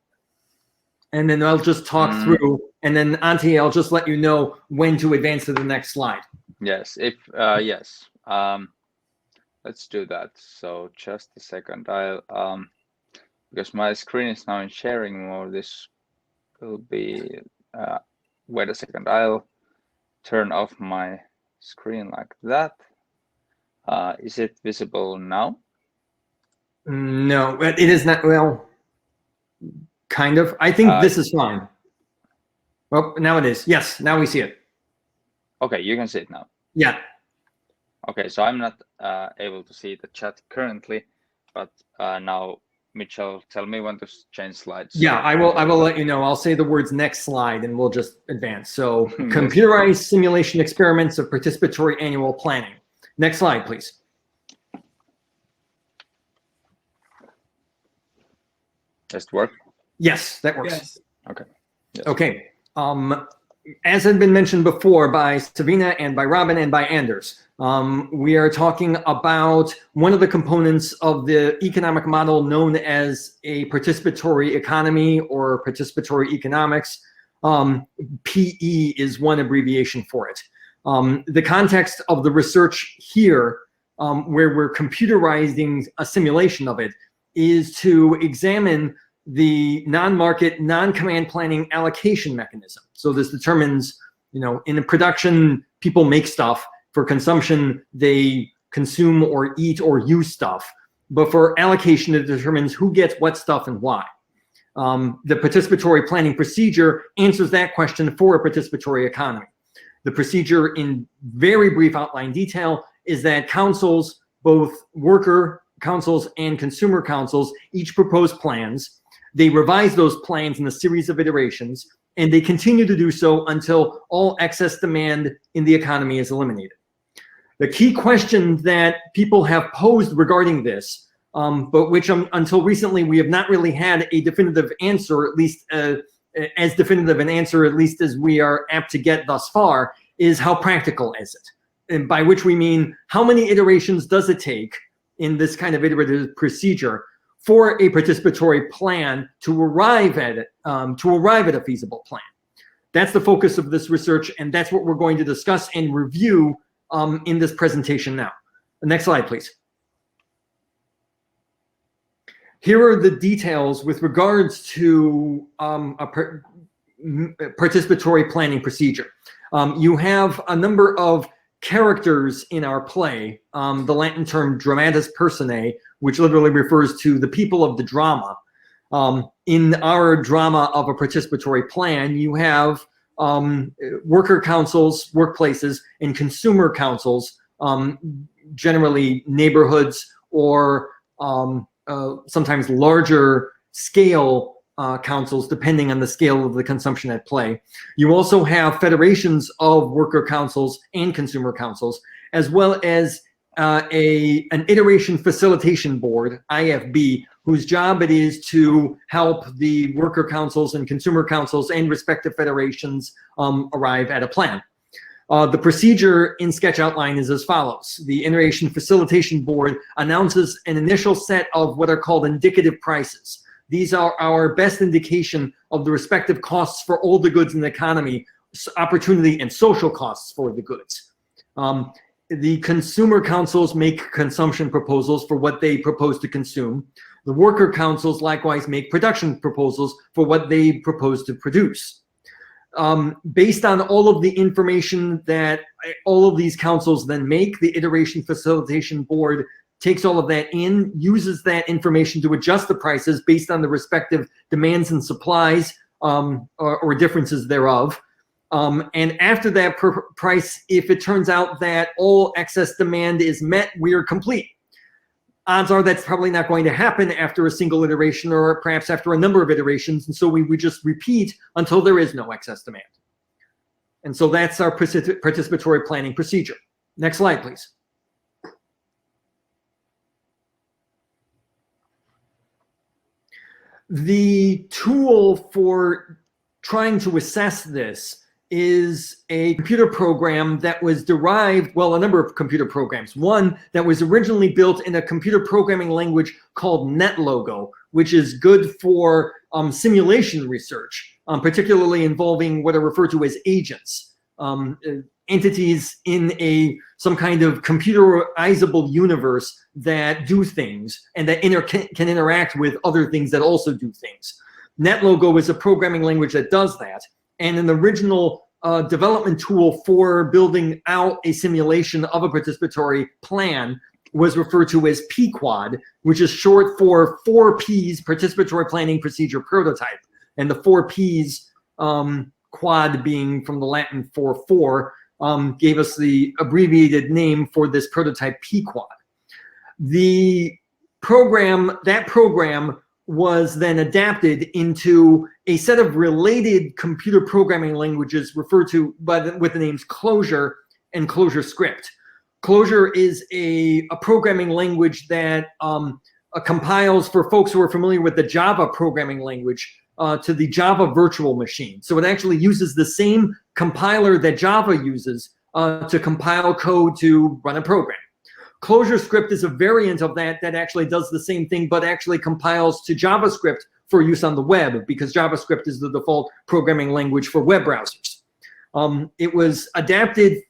And then I'll just talk through, and then Auntie, I'll just let you know when to advance to the next slide. Yes. Yes. Let's do that. So just a second. I'll because my screen is now in sharing mode. This will be. Wait a second. I'll turn off my screen like that. Is it visible now? No, it is not. Well, kind of. I think this is fine. Well, now it is. Yes, now we see it. Okay, you can see it now. Yeah. Okay, so I'm not able to see the chat currently, but now Mitchell, tell me when to change slides. Yeah, I will let you know. I'll say the words next slide and we'll just advance. So computerized simulation experiments of participatory annual planning. Next slide, please. Does it work? Yes, that works. Yes. Okay. Yes. Okay. As had been mentioned before by Savina and by Robin and by Anders, we are talking about one of the components of the economic model known as a participatory economy or participatory economics. PE is one abbreviation for it. The context of the research here, where we're computerizing a simulation of it, is to examine the non-market, non-command planning allocation mechanism. So this determines, in a production, people make stuff. For consumption, they consume or eat or use stuff. But for allocation, it determines who gets what stuff and why. The participatory planning procedure answers that question for a participatory economy. The procedure, in very brief outline detail, is that councils, both worker councils and consumer councils, each propose plans. They revise those plans in a series of iterations, and they continue to do so until all excess demand in the economy is eliminated. The key question that people have posed regarding this, but which until recently we have not really had a definitive answer, at least as definitive an answer, at least as we are apt to get thus far, is how practical is it? And by which we mean, how many iterations does it take in this kind of iterative procedure for a participatory plan to arrive at a feasible plan? That's the focus of this research, and that's what we're going to discuss and review in this presentation now. The next slide, please. Here are the details with regards to a participatory planning procedure. You have a number of characters in our play, the Latin term dramatis personae, which literally refers to the people of the drama. In our drama of a participatory plan, you have worker councils, workplaces, and consumer councils, generally neighborhoods or sometimes larger scale councils, depending on the scale of the consumption at play. You also have federations of worker councils and consumer councils, as well as an iteration facilitation board, IFB, whose job it is to help the worker councils and consumer councils and respective federations arrive at a plan. The procedure in sketch outline is as follows. The iteration facilitation board announces an initial set of what are called indicative prices. These are our best indication of the respective costs for all the goods in the economy, opportunity and social costs for the goods. The consumer councils make consumption proposals for what they propose to consume. The worker councils likewise make production proposals for what they propose to produce. Based on all of the information that all of these councils then make, the iteration facilitation board takes all of that in, uses that information to adjust the prices based on the respective demands and supplies or differences thereof. And after that price, if it turns out that all excess demand is met, we are complete. Odds are that's probably not going to happen after a single iteration or perhaps after a number of iterations. And so we would just repeat until there is no excess demand. And so that's our participatory planning procedure. Next slide, please. The tool for trying to assess this is a computer program that was derived, well, a number of computer programs. One that was originally built in a computer programming language called NetLogo, which is good for simulation research, particularly involving what are referred to as agents, entities in some kind of computerizable universe that do things and that can interact with other things that also do things. NetLogo is a programming language that does that. And an original development tool for building out a simulation of a participatory plan was referred to as PQuad, which is short for 4 Ps, Participatory Planning Procedure Prototype. And the 4 Ps, quad being from the Latin for 4, gave us the abbreviated name for this prototype PQuad. That program was then adapted into a set of related computer programming languages referred to with the names Clojure and ClojureScript. Clojure is a programming language that compiles, for folks who are familiar with the Java programming language, to the Java virtual machine. So it actually uses the same compiler that Java uses to compile code to run a program. ClojureScript is a variant of that actually does the same thing, but actually compiles to JavaScript for use on the web, because JavaScript is the default programming language for web browsers. It was adapted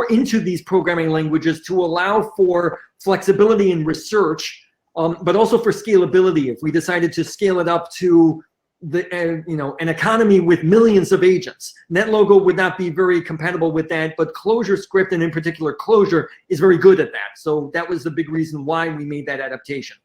into these programming languages to allow for flexibility in research, but also for scalability. If we decided to scale it up to an economy with millions of agents, NetLogo would not be very compatible with that, but ClojureScript, and in particular Clojure, is very good at that. So that was the big reason why we made that adaptation.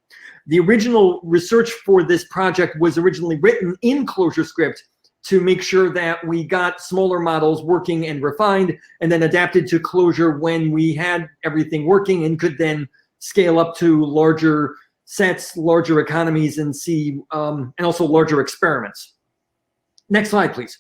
The original research for this project was originally written in ClojureScript to make sure that we got smaller models working and refined, and then adapted to Clojure when we had everything working and could then scale up to larger sets, larger economies, and see, and also larger experiments. Next slide, please.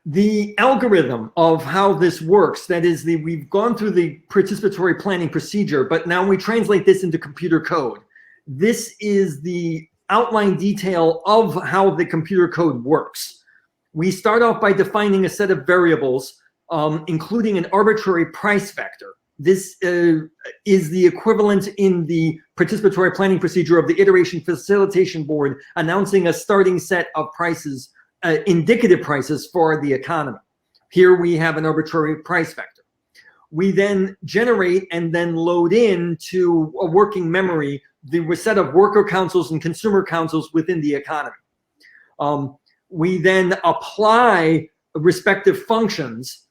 The algorithm of how this works, that is, we've gone through the participatory planning procedure, but now we translate this into computer code. This is the outline detail of how the computer code works. We start off by defining a set of variables, including an arbitrary price vector. This is the equivalent in the participatory planning procedure of the iteration facilitation board announcing a starting set of prices, indicative prices for the economy. Here we have an arbitrary price vector. We then generate and then load into a working memory the set of worker councils and consumer councils within the economy. We then apply respective functions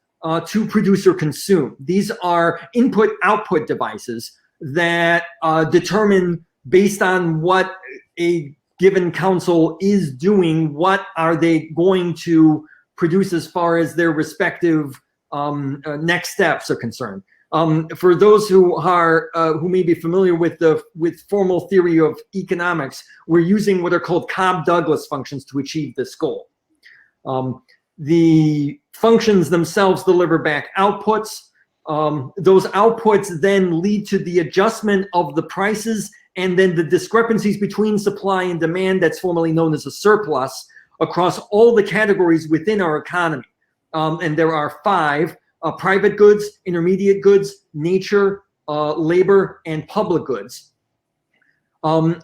to produce or consume. These are input-output devices that determine, based on what a given council is doing, what are they going to produce as far as their respective next steps are concerned. For those who may be familiar with formal theory of economics, we're using what are called Cobb-Douglas functions to achieve this goal. The functions themselves deliver back outputs. Those outputs then lead to the adjustment of the prices and then the discrepancies between supply and demand, that's formally known as a surplus, across all the categories within our economy. And there are 5: private goods, intermediate goods, nature, labor, and public goods.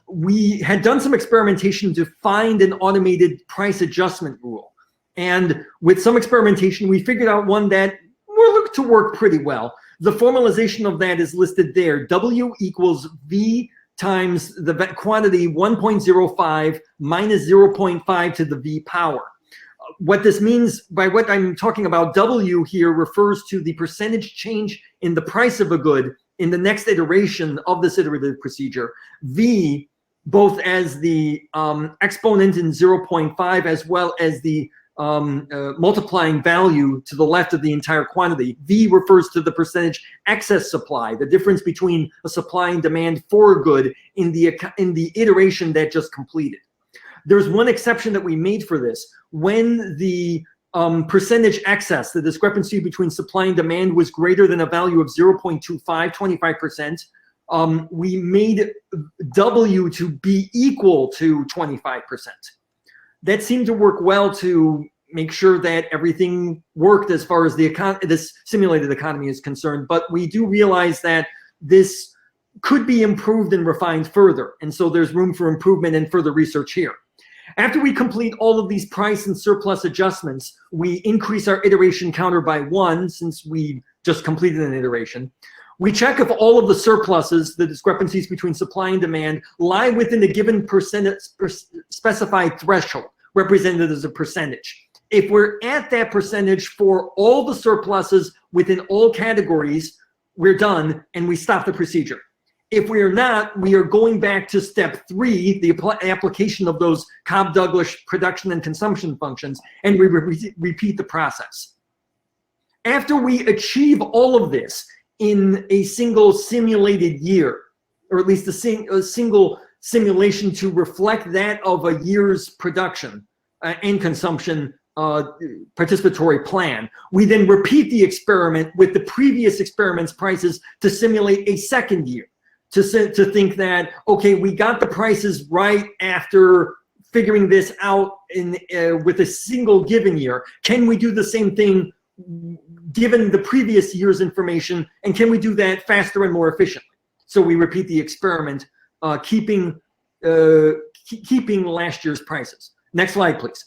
We had done some experimentation to find an automated price adjustment rule. And with some experimentation, we figured out one that looked to work pretty well. The formalization of that is listed there. W equals V times the quantity 1.05 minus 0.5 to the V power. What this means, by what I'm talking about, W here refers to the percentage change in the price of a good in the next iteration of this iterative procedure. V, both as the exponent in 0.5 as well as the multiplying value to the left of the entire quantity. V refers to the percentage excess supply, the difference between a supply and demand for a good in the iteration that just completed. There's one exception that we made for this. When the percentage excess, the discrepancy between supply and demand, was greater than a value of 0.25, 25%, we made W to be equal to 25%. That seemed to work well to make sure that everything worked as far as this simulated economy is concerned. But we do realize that this could be improved and refined further. And so there's room for improvement and further research here. After we complete all of these price and surplus adjustments, we increase our iteration counter by 1 since we just completed an iteration. We check if all of the surpluses, the discrepancies between supply and demand, lie within a given specified threshold, represented as a percentage. If we're at that percentage for all the surpluses within all categories, we're done and we stop the procedure. If we are not, we are going back to step 3, the application of those Cobb-Douglas production and consumption functions, and we repeat the process. After we achieve all of this in a single simulated year, or at least a single simulation to reflect that of a year's production and consumption participatory plan, we then repeat the experiment with the previous experiment's prices to simulate a second year. To think that, okay, we got the prices right after figuring this out with a single given year. Can we do the same thing given the previous year's information, and can we do that faster and more efficiently? So we repeat the experiment, keeping last year's prices. Next slide, please.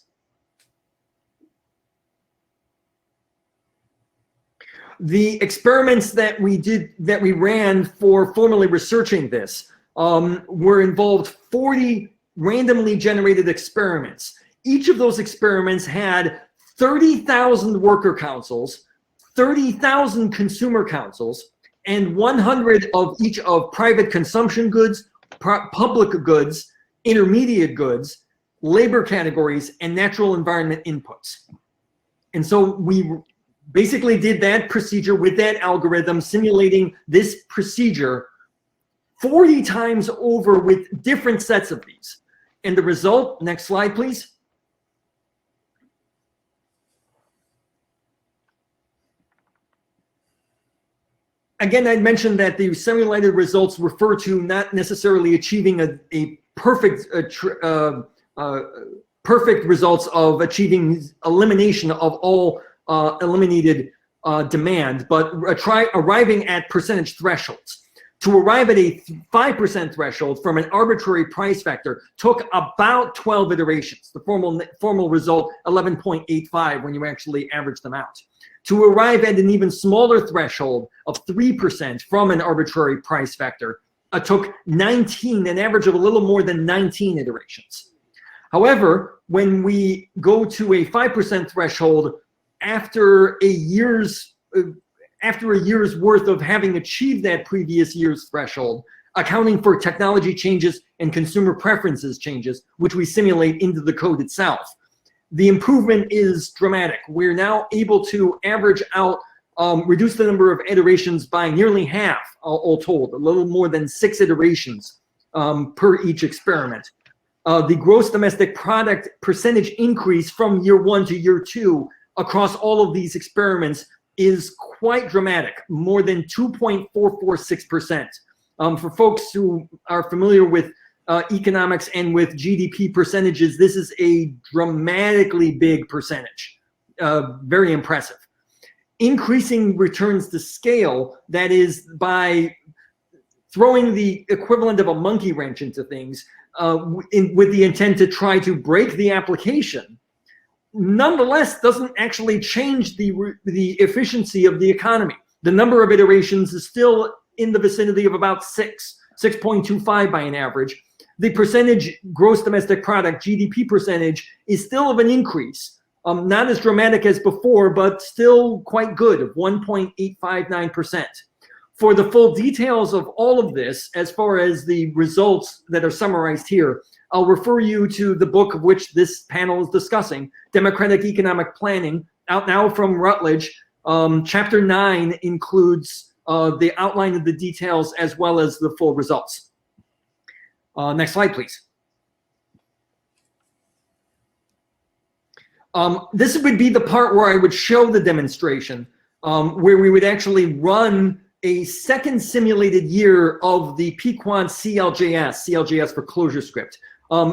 The experiments that we ran for formally researching this involved 40 randomly generated experiments. Each of those experiments had 30,000 worker councils, 30,000 consumer councils, and 100 of each of private consumption goods, public goods, intermediate goods, labor categories, and natural environment inputs. And so we basically did that procedure with that algorithm, simulating this procedure 40 times over with different sets of these. And the result, next slide, please. Again, I mentioned that the simulated results refer to not necessarily achieving a perfect perfect results of achieving elimination of all eliminated demand, but arriving at percentage thresholds. To arrive at a 5% threshold from an arbitrary price factor took about 12 iterations. The formal result, 11.85 when you actually average them out. To arrive at an even smaller threshold of 3% from an arbitrary price factor took an average of a little more than 19 iterations. However, when we go to a 5% threshold after a year's worth of having achieved that previous year's threshold, accounting for technology changes and consumer preferences changes, which we simulate into the code itself, the improvement is dramatic. We're now able to average out, reduce the number of iterations by nearly half, all told, a little more than 6 iterations per each experiment. The gross domestic product percentage increase from year 1 to year 2 across all of these experiments is quite dramatic, more than 2.446%. For folks who are familiar with economics and with GDP percentages, this is a dramatically big percentage, very impressive. Increasing returns to scale, that is by throwing the equivalent of a monkey wrench into things with the intent to try to break the application, nonetheless doesn't actually change the efficiency of the economy. The number of iterations is still in the vicinity of about 6.25 by an average. The percentage gross domestic product, GDP percentage, is still of an increase. Not as dramatic as before, but still quite good, of 1.859%. For the full details of all of this, as far as the results that are summarized here, I'll refer you to the book of which this panel is discussing, Democratic Economic Planning, out now from Routledge. Chapter 9 includes the outline of the details as well as the full results. Next slide, please. This would be the part where I would show the demonstration, where we would actually run a second simulated year of the Pequot CLJS for closure script,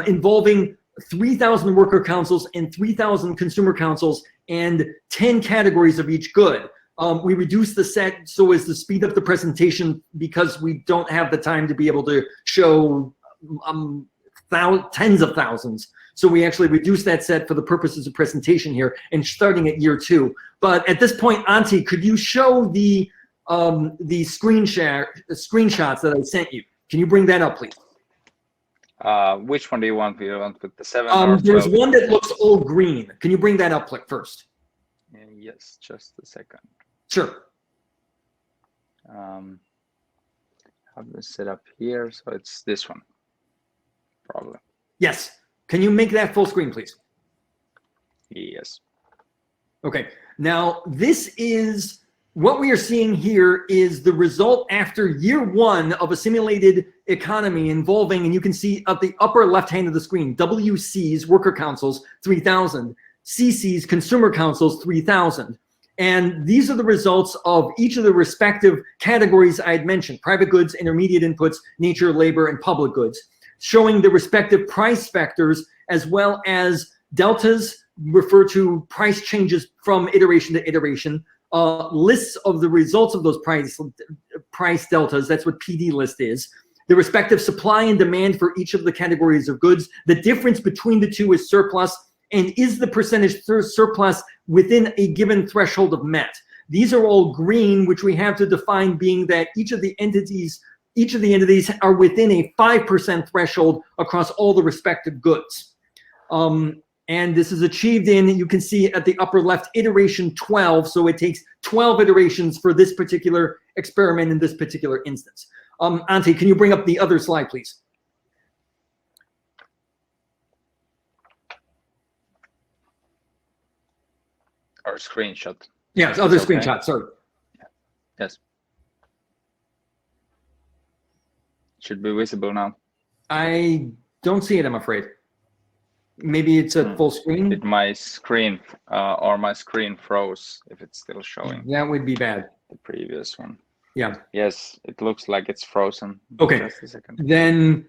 involving 3,000 worker councils and 3,000 consumer councils and 10 categories of each good. We reduced the set so as to speed up the presentation because we don't have the time to be able to show tens of thousands. So we actually reduced that set for the purposes of presentation here and starting at year 2. But at this point, Antti, could you show the screenshots that I sent you? Can you bring that up, please? Which one do you want? Do you want with the 7 or 12? There's one that looks all green. Can you bring that up first? Yes, just a second. Sure. Have this set up here, so it's this one, probably. Yes. Can you make that full screen, please? Yes. Okay. Now, this is what we are seeing here is the result after year 1 of a simulated economy involving, and you can see at the upper left hand of the screen, WCs, worker councils, 3,000, CCs, consumer councils, 3,000. And these are the results of each of the respective categories I had mentioned: private goods, intermediate inputs, nature, labor, and public goods, showing the respective price factors as well as deltas, refer to price changes from iteration to iteration, lists of the results of those price deltas, that's what PD list is, the respective supply and demand for each of the categories of goods. The difference between the two is surplus, and is the percentage surplus within a given threshold of met. These are all green, which we have to define being that each of the entities are within a 5% threshold across all the respective goods. And this is achieved in, you can see at the upper left, iteration 12. So it takes 12 iterations for this particular experiment in this particular instance. Antti, can you bring up the other slide, please? Or screenshot. Yes, other Okay. screenshot, sorry. Yes. Should be visible now. I don't see it, I'm afraid. Maybe it's at full screen. Did my screen or my screen froze if it's still showing That would be bad. the previous one? Yeah. Yes, it looks like it's frozen. Okay. Just a second. Then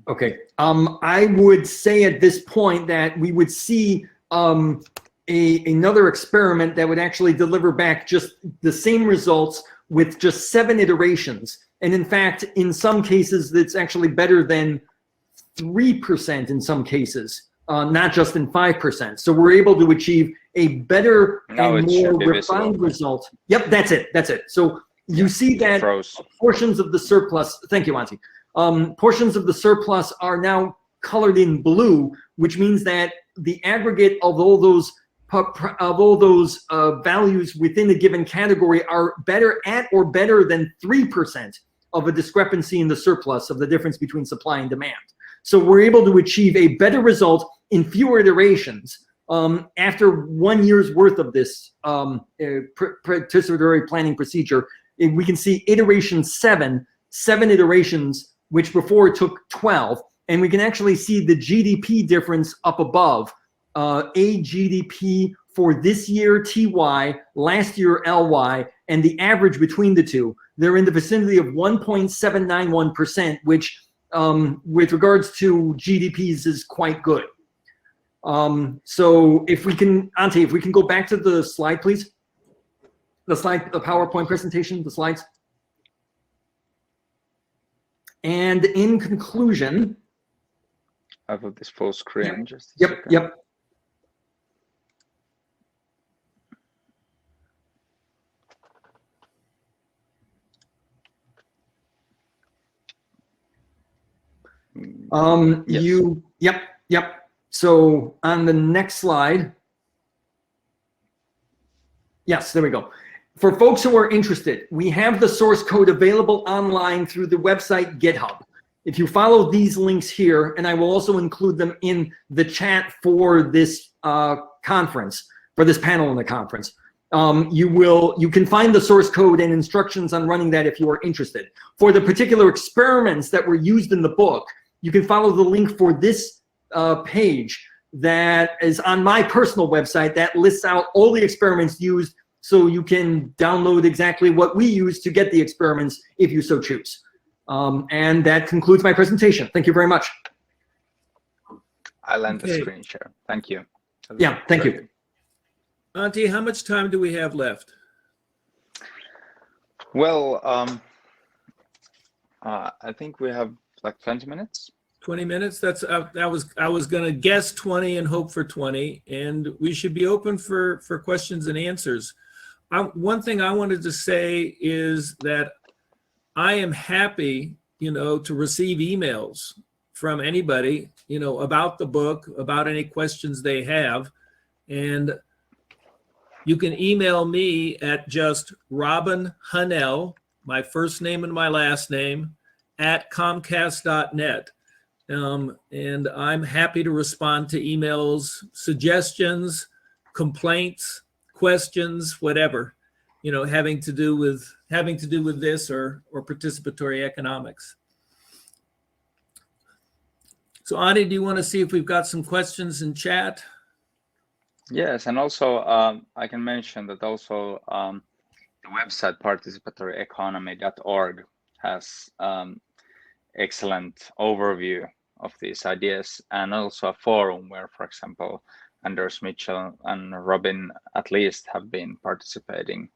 Okay. I would say at this point that we would see another experiment that would actually deliver back just the same results with just 7 iterations. And in fact, in some cases, it's actually better than 3% in some cases, not just in 5%. So we're able to achieve a better and more refined result. Yep, that's it. That's it. So you see that portions of the surplus, thank you, Antti. Portions of the surplus are now colored in blue, which means that the aggregate of all those values within a given category are better at or better than 3% of a discrepancy in the surplus of the difference between supply and demand. So we're able to achieve a better result in fewer iterations after 1 year's worth of this participatory planning procedure. We can see iteration 7 iterations, which before took 12, and we can actually see the GDP difference up above. A GDP for this year TY, last year LY, and the average between the two. They're in the vicinity of 1.791%, which with regards to GDPs is quite good. So if we can, Antti, if we can go back to the slide, please. The slide, the PowerPoint presentation, the slides. And in conclusion, I have this full screen. Yep, Just a yep, second. yep. Yes. Yep. So on the next slide, yes, there we go. For folks who are interested, we have the source code available online through the website GitHub. If you follow these links here, and I will also include them in the chat for this conference, for this panel in the conference, you can find the source code and instructions on running that if you are interested. For the particular experiments that were used in the book, you can follow the link for this page that is on my personal website that lists out all the experiments used, so you can download exactly what we use to get the experiments if you so choose. And that concludes my presentation. Thank you very much. I'll end the screen share. Thank you. Yeah, thank you. Antti, how much time do we have left? Well, I think we have like 20 minutes. 20 minutes. That's I was going to guess 20 and hope for 20, and we should be open for questions and answers. One thing I wanted to say is that I am happy, to receive emails from anybody, about the book, about any questions they have, and you can email me at just Robin Hahnel, my first name and my last name, at comcast.net. And I'm happy to respond to emails, suggestions, complaints, questions, whatever, having to do with this or participatory economics. So Antti, do you want to see if we've got some questions in chat? Yes, and also I can mention that also the website participatory-economy.org has excellent overview of these ideas, and also a forum where, for example, Anders Mitchell and Robin at least have been participating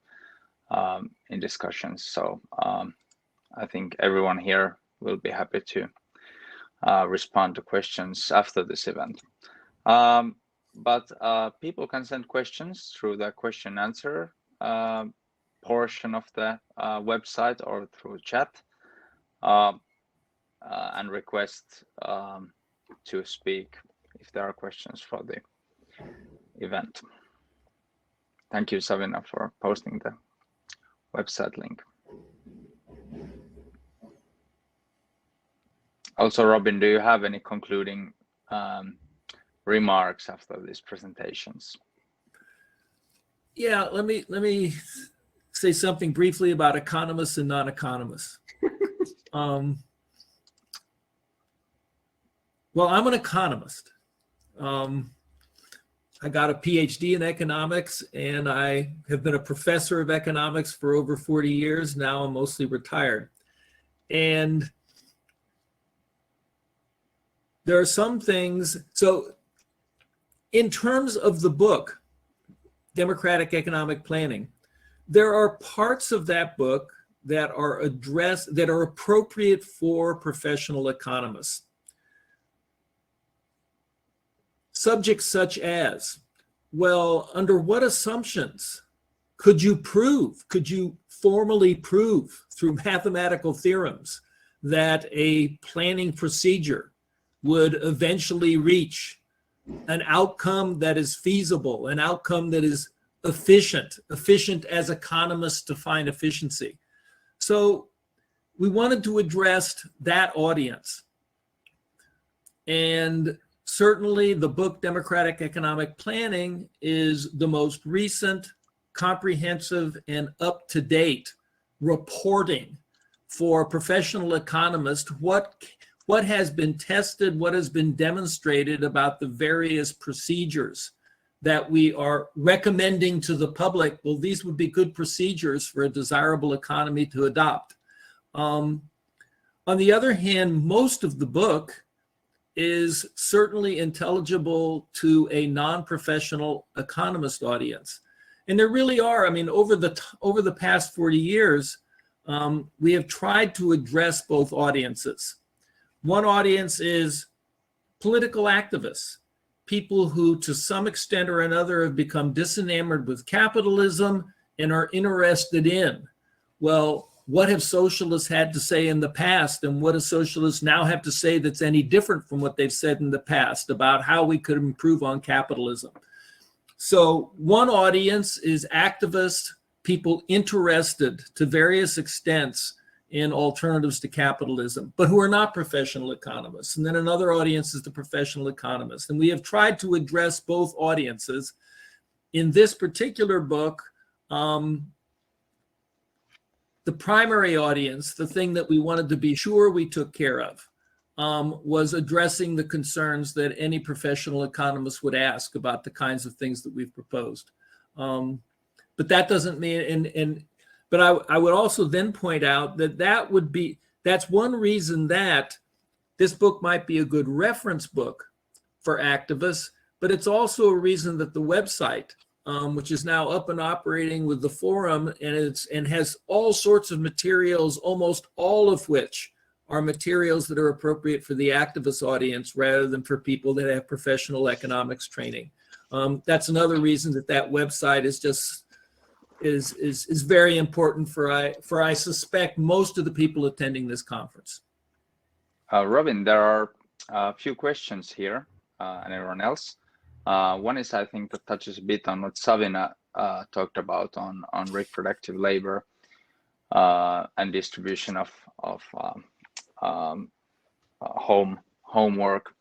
in discussions. So I think everyone here will be happy to respond to questions after this event. But people can send questions through the question and answer portion of the website or through chat. And request to speak if there are questions for the event. Thank you, Savina, for posting the website link. Also, Robin, do you have any concluding remarks after these presentations? Yeah, let me say something briefly about economists and non-economists. Well, I'm an economist. I got a PhD in economics, and I have been a professor of economics for over 40 years. Now I'm mostly retired. And there are some things. So in terms of the book, Democratic Economic Planning, there are parts of that book that are addressed, that are appropriate for professional economists. Subjects such as, well, under what assumptions could you formally prove through mathematical theorems that a planning procedure would eventually reach an outcome that is feasible, an outcome that is efficient as economists define efficiency. So we wanted to address that audience. And certainly the book Democratic Economic Planning is the most recent, comprehensive, and up-to-date reporting for professional economists, what has been tested, what has been demonstrated about the various procedures that we are recommending to the public. Well, these would be good procedures for a desirable economy to adopt. On the other hand, most of the book is certainly intelligible to a non-professional economist audience. And there really are, I mean, over the past 40 years, we have tried to address both audiences. One audience is political activists, people who to some extent or another have become disenamored with capitalism and are interested in, well, what have socialists had to say in the past, and what do socialists now have to say that's any different from what they've said in the past about how we could improve on capitalism? So one audience is activists, people interested to various extents in alternatives to capitalism, but who are not professional economists. And then another audience is the professional economists. And we have tried to address both audiences. In this particular book, the primary audience, the thing that we wanted to be sure we took care of, was addressing the concerns that any professional economist would ask about the kinds of things that we've proposed. But that doesn't mean, but I would also then point out that that's one reason that this book might be a good reference book for activists, but it's also a reason that the website, which is now up and operating with the forum, and has all sorts of materials, almost all of which are materials that are appropriate for the activist audience rather than for people that have professional economics training. That's another reason that website is very important for I suspect most of the people attending this conference. Robin, there are a few questions here, and everyone else. One is, I think, that touches a bit on what Savina talked about on reproductive labor and distribution of homework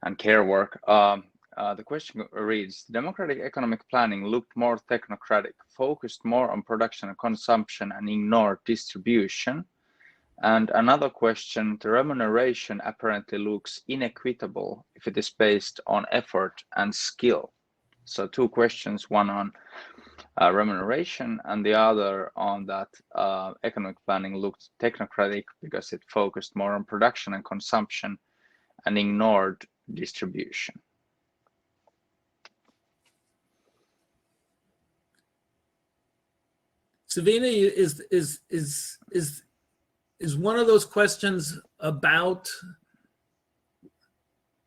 and care work. The question reads, democratic economic planning looked more technocratic, focused more on production and consumption, and ignored distribution. And another question, the remuneration apparently looks inequitable if it is based on effort and skill. So two questions, one on remuneration and the other on that economic planning looked technocratic because it focused more on production and consumption and ignored distribution. Savina, is one of those questions about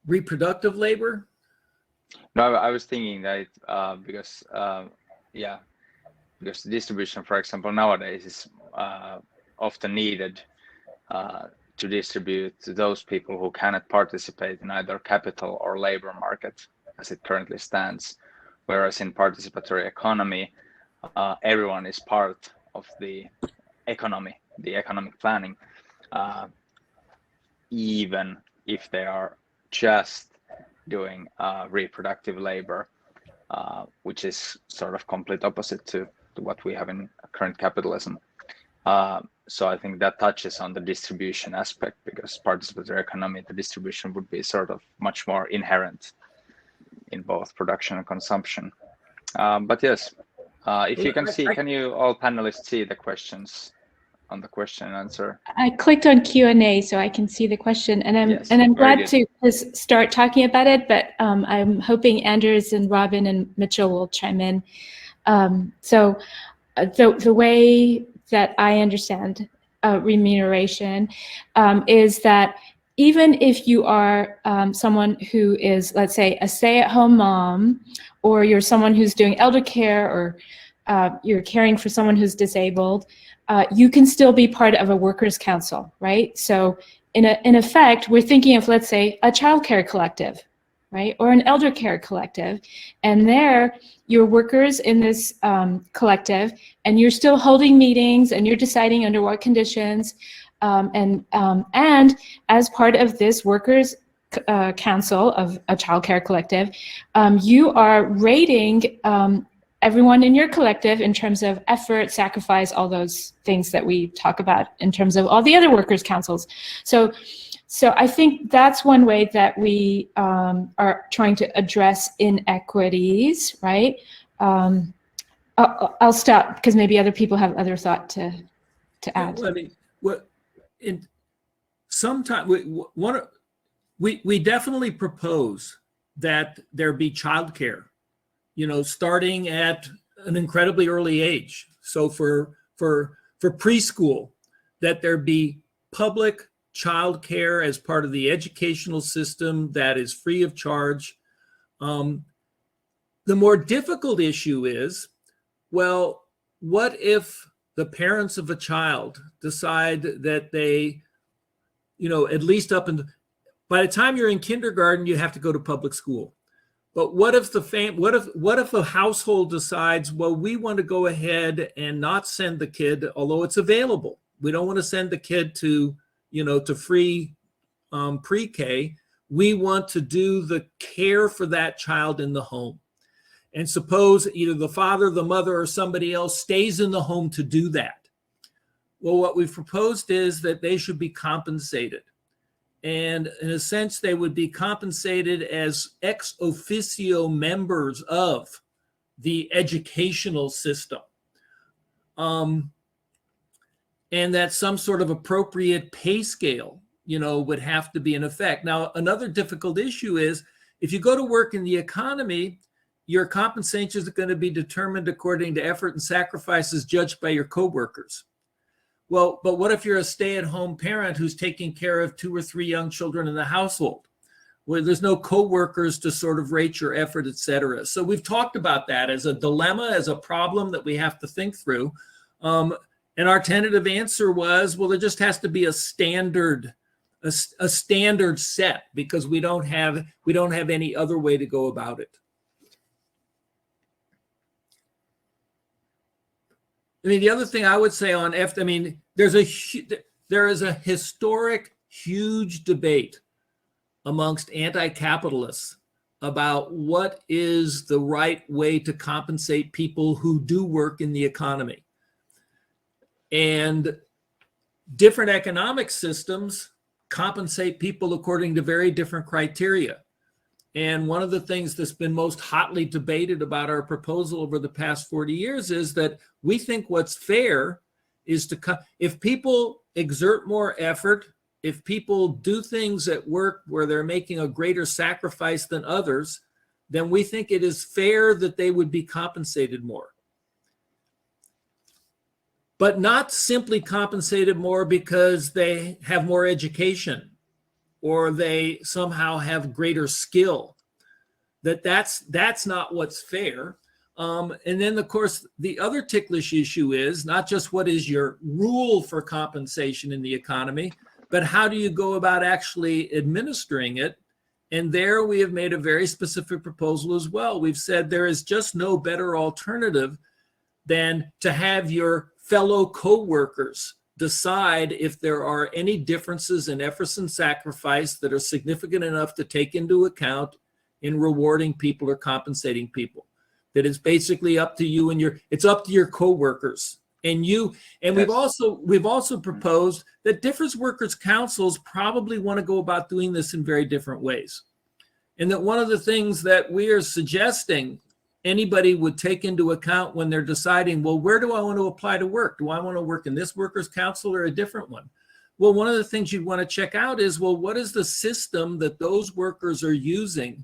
reproductive labor? No, I was thinking that because distribution, for example, nowadays is often needed to distribute to those people who cannot participate in either capital or labor market as it currently stands. Whereas in participatory economy, everyone is part of the economy, the economic planning, even if they are just doing reproductive labor, which is sort of complete opposite to what we have in current capitalism. So I think that touches on the distribution aspect, because participatory economy, the distribution would be sort of much more inherent in both production and consumption. But yes, if you can see, can you all panelists see the questions on the question and answer. I clicked on Q&A so I can see the question, and I'm Yes, I'm very glad to just start talking about it. But I'm hoping Anders and Robin and Mitchell will chime in. So the way that I understand remuneration is that even if you are someone who is, let's say, a stay-at-home mom, or you're someone who's doing elder care, or you're caring for someone who's disabled, you can still be part of a workers' council, right? So in effect, we're thinking of, let's say, a childcare collective, right? Or an elder care collective. And there, you're workers in this collective, and you're still holding meetings, and you're deciding under what conditions. And as part of this workers' council of a childcare collective, you are rating everyone in your collective in terms of effort, sacrifice, all those things that we talk about in terms of all the other workers' councils. So I think that's one way that we are trying to address inequities, right? I'll stop because maybe other people have other thought to add. Well, I mean, sometimes we definitely propose that there be childcare, starting at an incredibly early age. So for preschool, that there be public childcare as part of the educational system that is free of charge. The more difficult issue is, well, what if the parents of a child decide that they, at least by the time you're in kindergarten, you have to go to public school. But what if what if a household decides, well, we want to go ahead and not send the kid, although it's available. We don't want to send the kid to, to free pre-K. We want to do the care for that child in the home. And suppose either the father, the mother, or somebody else stays in the home to do that. Well, what we've proposed is that they should be compensated. And in a sense, they would be compensated as ex officio members of the educational system. And that some sort of appropriate pay scale, would have to be in effect. Now, another difficult issue is if you go to work in the economy, your compensation is going to be determined according to effort and sacrifices judged by your coworkers. Well, but what if you're a stay-at-home parent who's taking care of 2 or 3 young children in the household, where there's no coworkers to sort of rate your effort, et cetera? So we've talked about that as a dilemma, as a problem that we have to think through. And our tentative answer was, well, there just has to be a standard set, because we don't have any other way to go about it. I mean, the other thing I would say on there is a historic, huge debate amongst anti-capitalists about what is the right way to compensate people who do work in the economy. And different economic systems compensate people according to very different criteria. And one of the things that's been most hotly debated about our proposal over the past 40 years is that we think what's fair is if people exert more effort, if people do things at work where they're making a greater sacrifice than others, then we think it is fair that they would be compensated more. But not simply compensated more because they have more education or they somehow have greater skill. That's not what's fair. And then, of course, the other ticklish issue is not just what is your rule for compensation in the economy, but how do you go about actually administering it? And there we have made a very specific proposal as well. We've said there is just no better alternative than to have your fellow co-workers decide if there are any differences in efforts and sacrifice that are significant enough to take into account in rewarding people or compensating people. That it's basically up to you and it's up to your co-workers and you. And yes. We've also proposed that different workers' councils probably want to go about doing this in very different ways. And that one of the things that we are suggesting anybody would take into account when they're deciding, well, where do I want to apply to work? Do I want to work in this workers' council or a different one? Well, one of the things you'd want to check out is, well, what is the system that those workers are using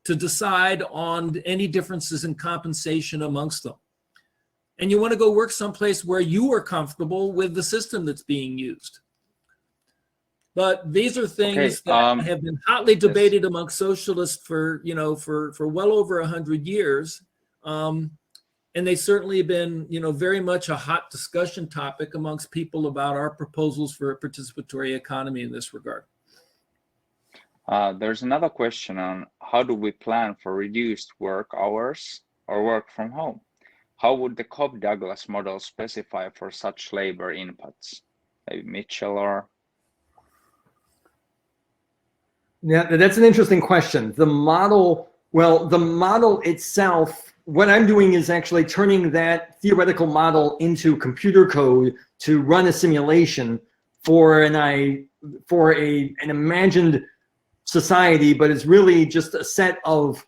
to decide on any differences in compensation amongst them? And you want to go work someplace where you are comfortable with the system that's being used. But these are things that have been hotly debated amongst socialists for, for well over 100 years. And they certainly have been, very much a hot discussion topic amongst people about our proposals for a participatory economy in this regard. There's another question on how do we plan for reduced work hours or work from home? How would the Cobb-Douglas model specify for such labor inputs? Maybe Mitchell or... Yeah, that's an interesting question. The model itself, what I'm doing is actually turning that theoretical model into computer code to run a simulation for an imagined society, but it's really just a set of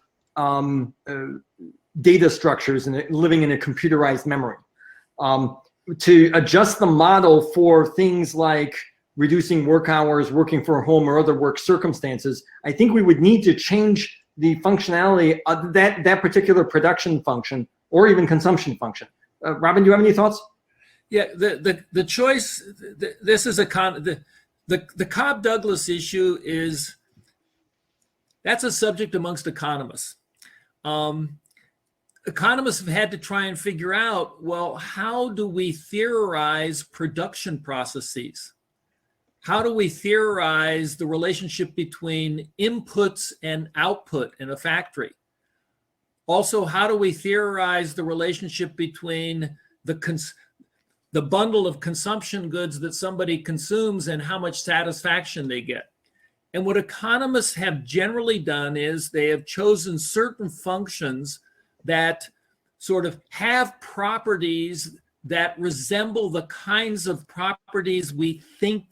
data structures and living in a computerized memory. To adjust the model for things like reducing work hours, working from home, or other work circumstances, I think we would need to change the functionality of that particular production function or even consumption function. Robin, do you have any thoughts? Yeah, the choice. This is the Cobb-Douglas issue is, that's a subject amongst economists. Economists have had to try and figure out, well, how do we theorize production processes? How do we theorize the relationship between inputs and output in a factory? Also, how do we theorize the relationship between the bundle of consumption goods that somebody consumes and how much satisfaction they get? And what economists have generally done is they have chosen certain functions that sort of have properties that resemble the kinds of properties we think,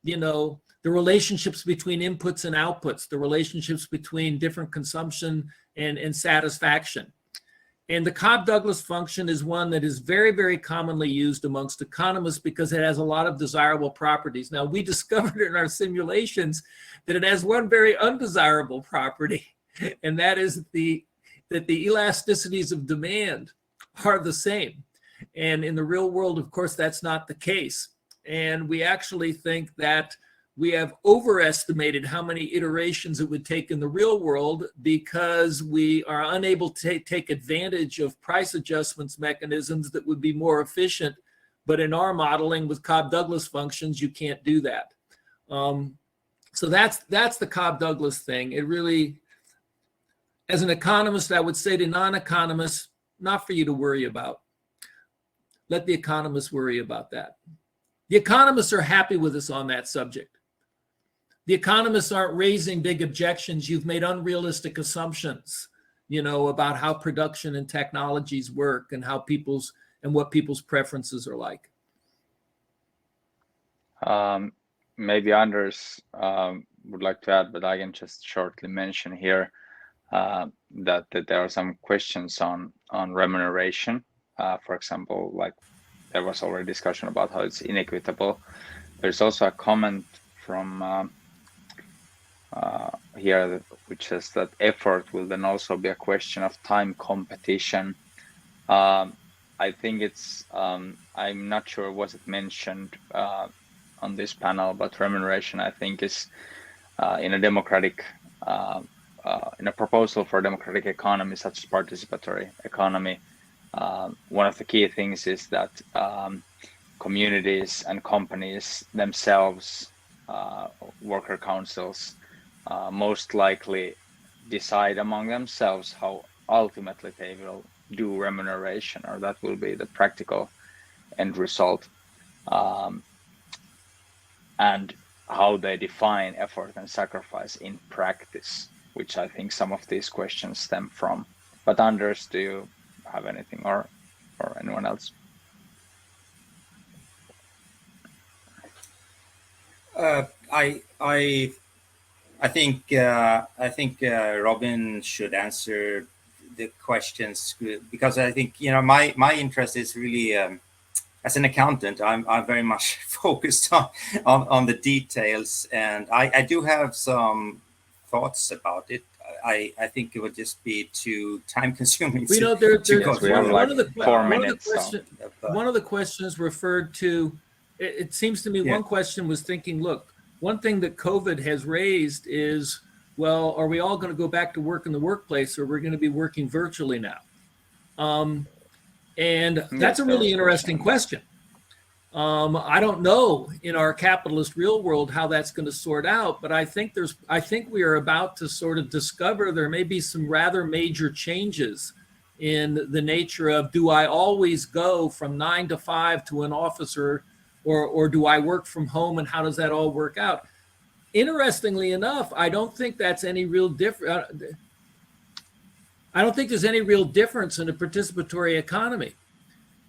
the relationships between inputs and outputs, the relationships between different consumption and satisfaction. And the Cobb-Douglas function is one that is very, very commonly used amongst economists because it has a lot of desirable properties. Now, we discovered in our simulations that it has one very undesirable property, and that is that the elasticities of demand are the same. And in the real world, of course, that's not the case. And we actually think that we have overestimated how many iterations it would take in the real world because we are unable to take advantage of price adjustments mechanisms that would be more efficient. But in our modeling with Cobb-Douglas functions, you can't do that. So that's the Cobb-Douglas thing. It really, as an economist, I would say to non-economists, not for you to worry about. Let the economists worry about that. The economists are happy with us on that subject. The economists aren't raising big objections. You've made unrealistic assumptions, about how production and technologies work and what people's preferences are like. Maybe Anders would like to add, but I can just shortly mention here that there are some questions on remuneration. For example, like there was already discussion about how it's inequitable. There's also a comment from here which says that effort will then also be a question of time competition. I think it's, I'm not sure was it mentioned on this panel, but remuneration I think is in a democratic, in a proposal for a democratic economy such as participatory economy, one of the key things is that communities and companies themselves, worker councils, most likely decide among themselves how ultimately they will do remuneration, or that will be the practical end result, and how they define effort and sacrifice in practice, which I think some of these questions stem from. But Anders, do you have anything, or anyone else? I think Robin should answer the questions, because I think, you know, my interest is really, as an accountant, I'm very much focused on the details, and I do have some thoughts about it. I think it would just be too time consuming. We know one of the questions referred to, it seems to me one question was thinking, look, one thing that COVID has raised is, well, are we all going to go back to work in the workplace, or we're going to be working virtually now? And that's a really interesting question. I don't know in our capitalist real world how that's going to sort out, but I think we are about to sort of discover there may be some rather major changes in the nature of, do I always go from 9 to 5 to an office, or do I work from home, and how does that all work out? Interestingly enough, I don't think that's any real different. I don't think there's any real difference in a participatory economy.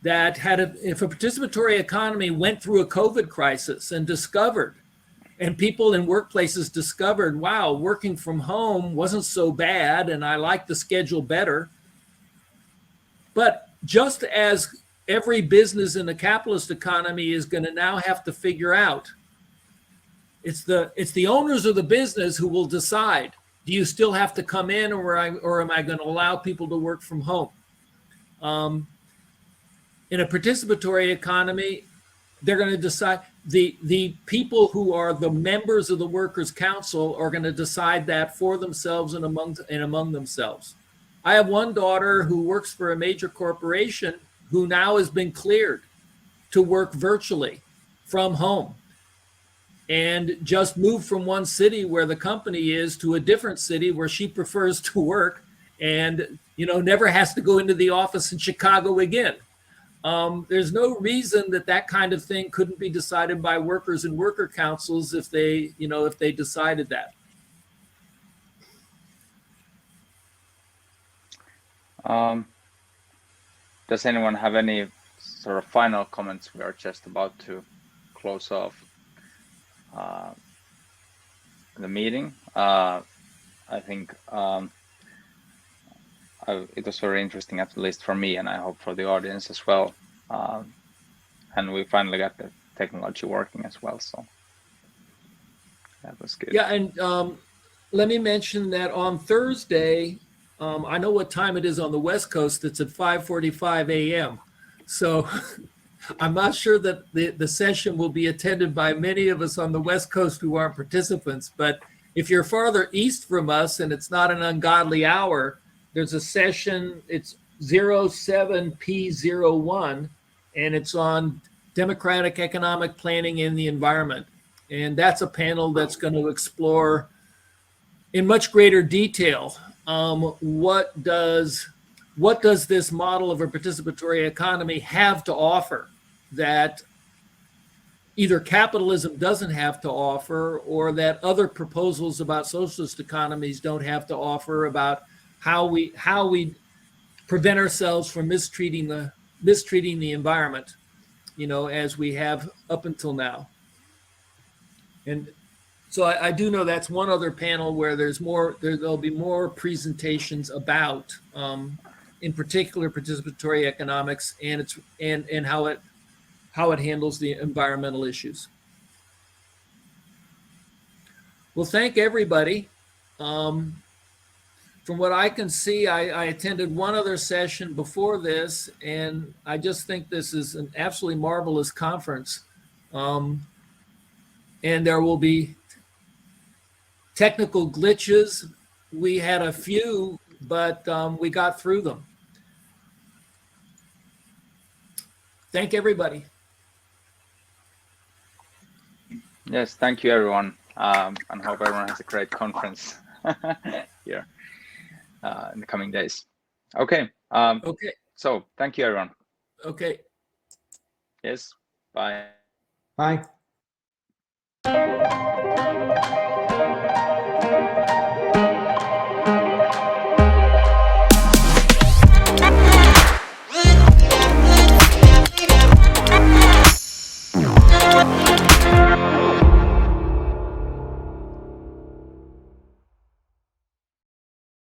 That if a participatory economy went through a COVID crisis and discovered, and people in workplaces discovered, wow, working from home wasn't so bad, and I like the schedule better. But just as every business in the capitalist economy is going to now have to figure out, it's the owners of the business who will decide, do you still have to come in, or am I going to allow people to work from home? In a participatory economy, they're going to decide, the people who are the members of the workers' council are going to decide that for themselves and among themselves. I have one daughter who works for a major corporation who now has been cleared to work virtually from home, and just moved from one city where the company is to a different city where she prefers to work, and, you know, never has to go into the office in Chicago again. There's no reason that kind of thing couldn't be decided by workers and worker councils if they decided that. Does anyone have any sort of final comments? We are just about to close off the meeting. I think it was very interesting, at least for me, and I hope for the audience as well. And we finally got the technology working as well, so that was good. Yeah, and let me mention that on Thursday, I know what time it is on the West Coast. It's at 5:45 a.m. So I'm not sure that the session will be attended by many of us on the West Coast who aren't participants. But if you're farther east from us and it's not an ungodly hour, there's a session, it's 07P01, and it's on democratic economic planning in the environment. And that's a panel that's going to explore in much greater detail what does this model of a participatory economy have to offer that either capitalism doesn't have to offer, or that other proposals about socialist economies don't have to offer, about how we prevent ourselves from mistreating the environment, you know, as we have up until now. And so I do know that's one other panel where there'll be more presentations about, in particular, participatory economics and how it handles the environmental issues. Well, thank everybody. From what I can see, I attended one other session before this, and I just think this is an absolutely marvelous conference. And there will be technical glitches. We had a few, but we got through them. Thank everybody. Yes, thank you everyone, and hope everyone has a great conference here in the coming days. Okay. Okay. So thank you everyone. Okay. Yes. Bye. Bye.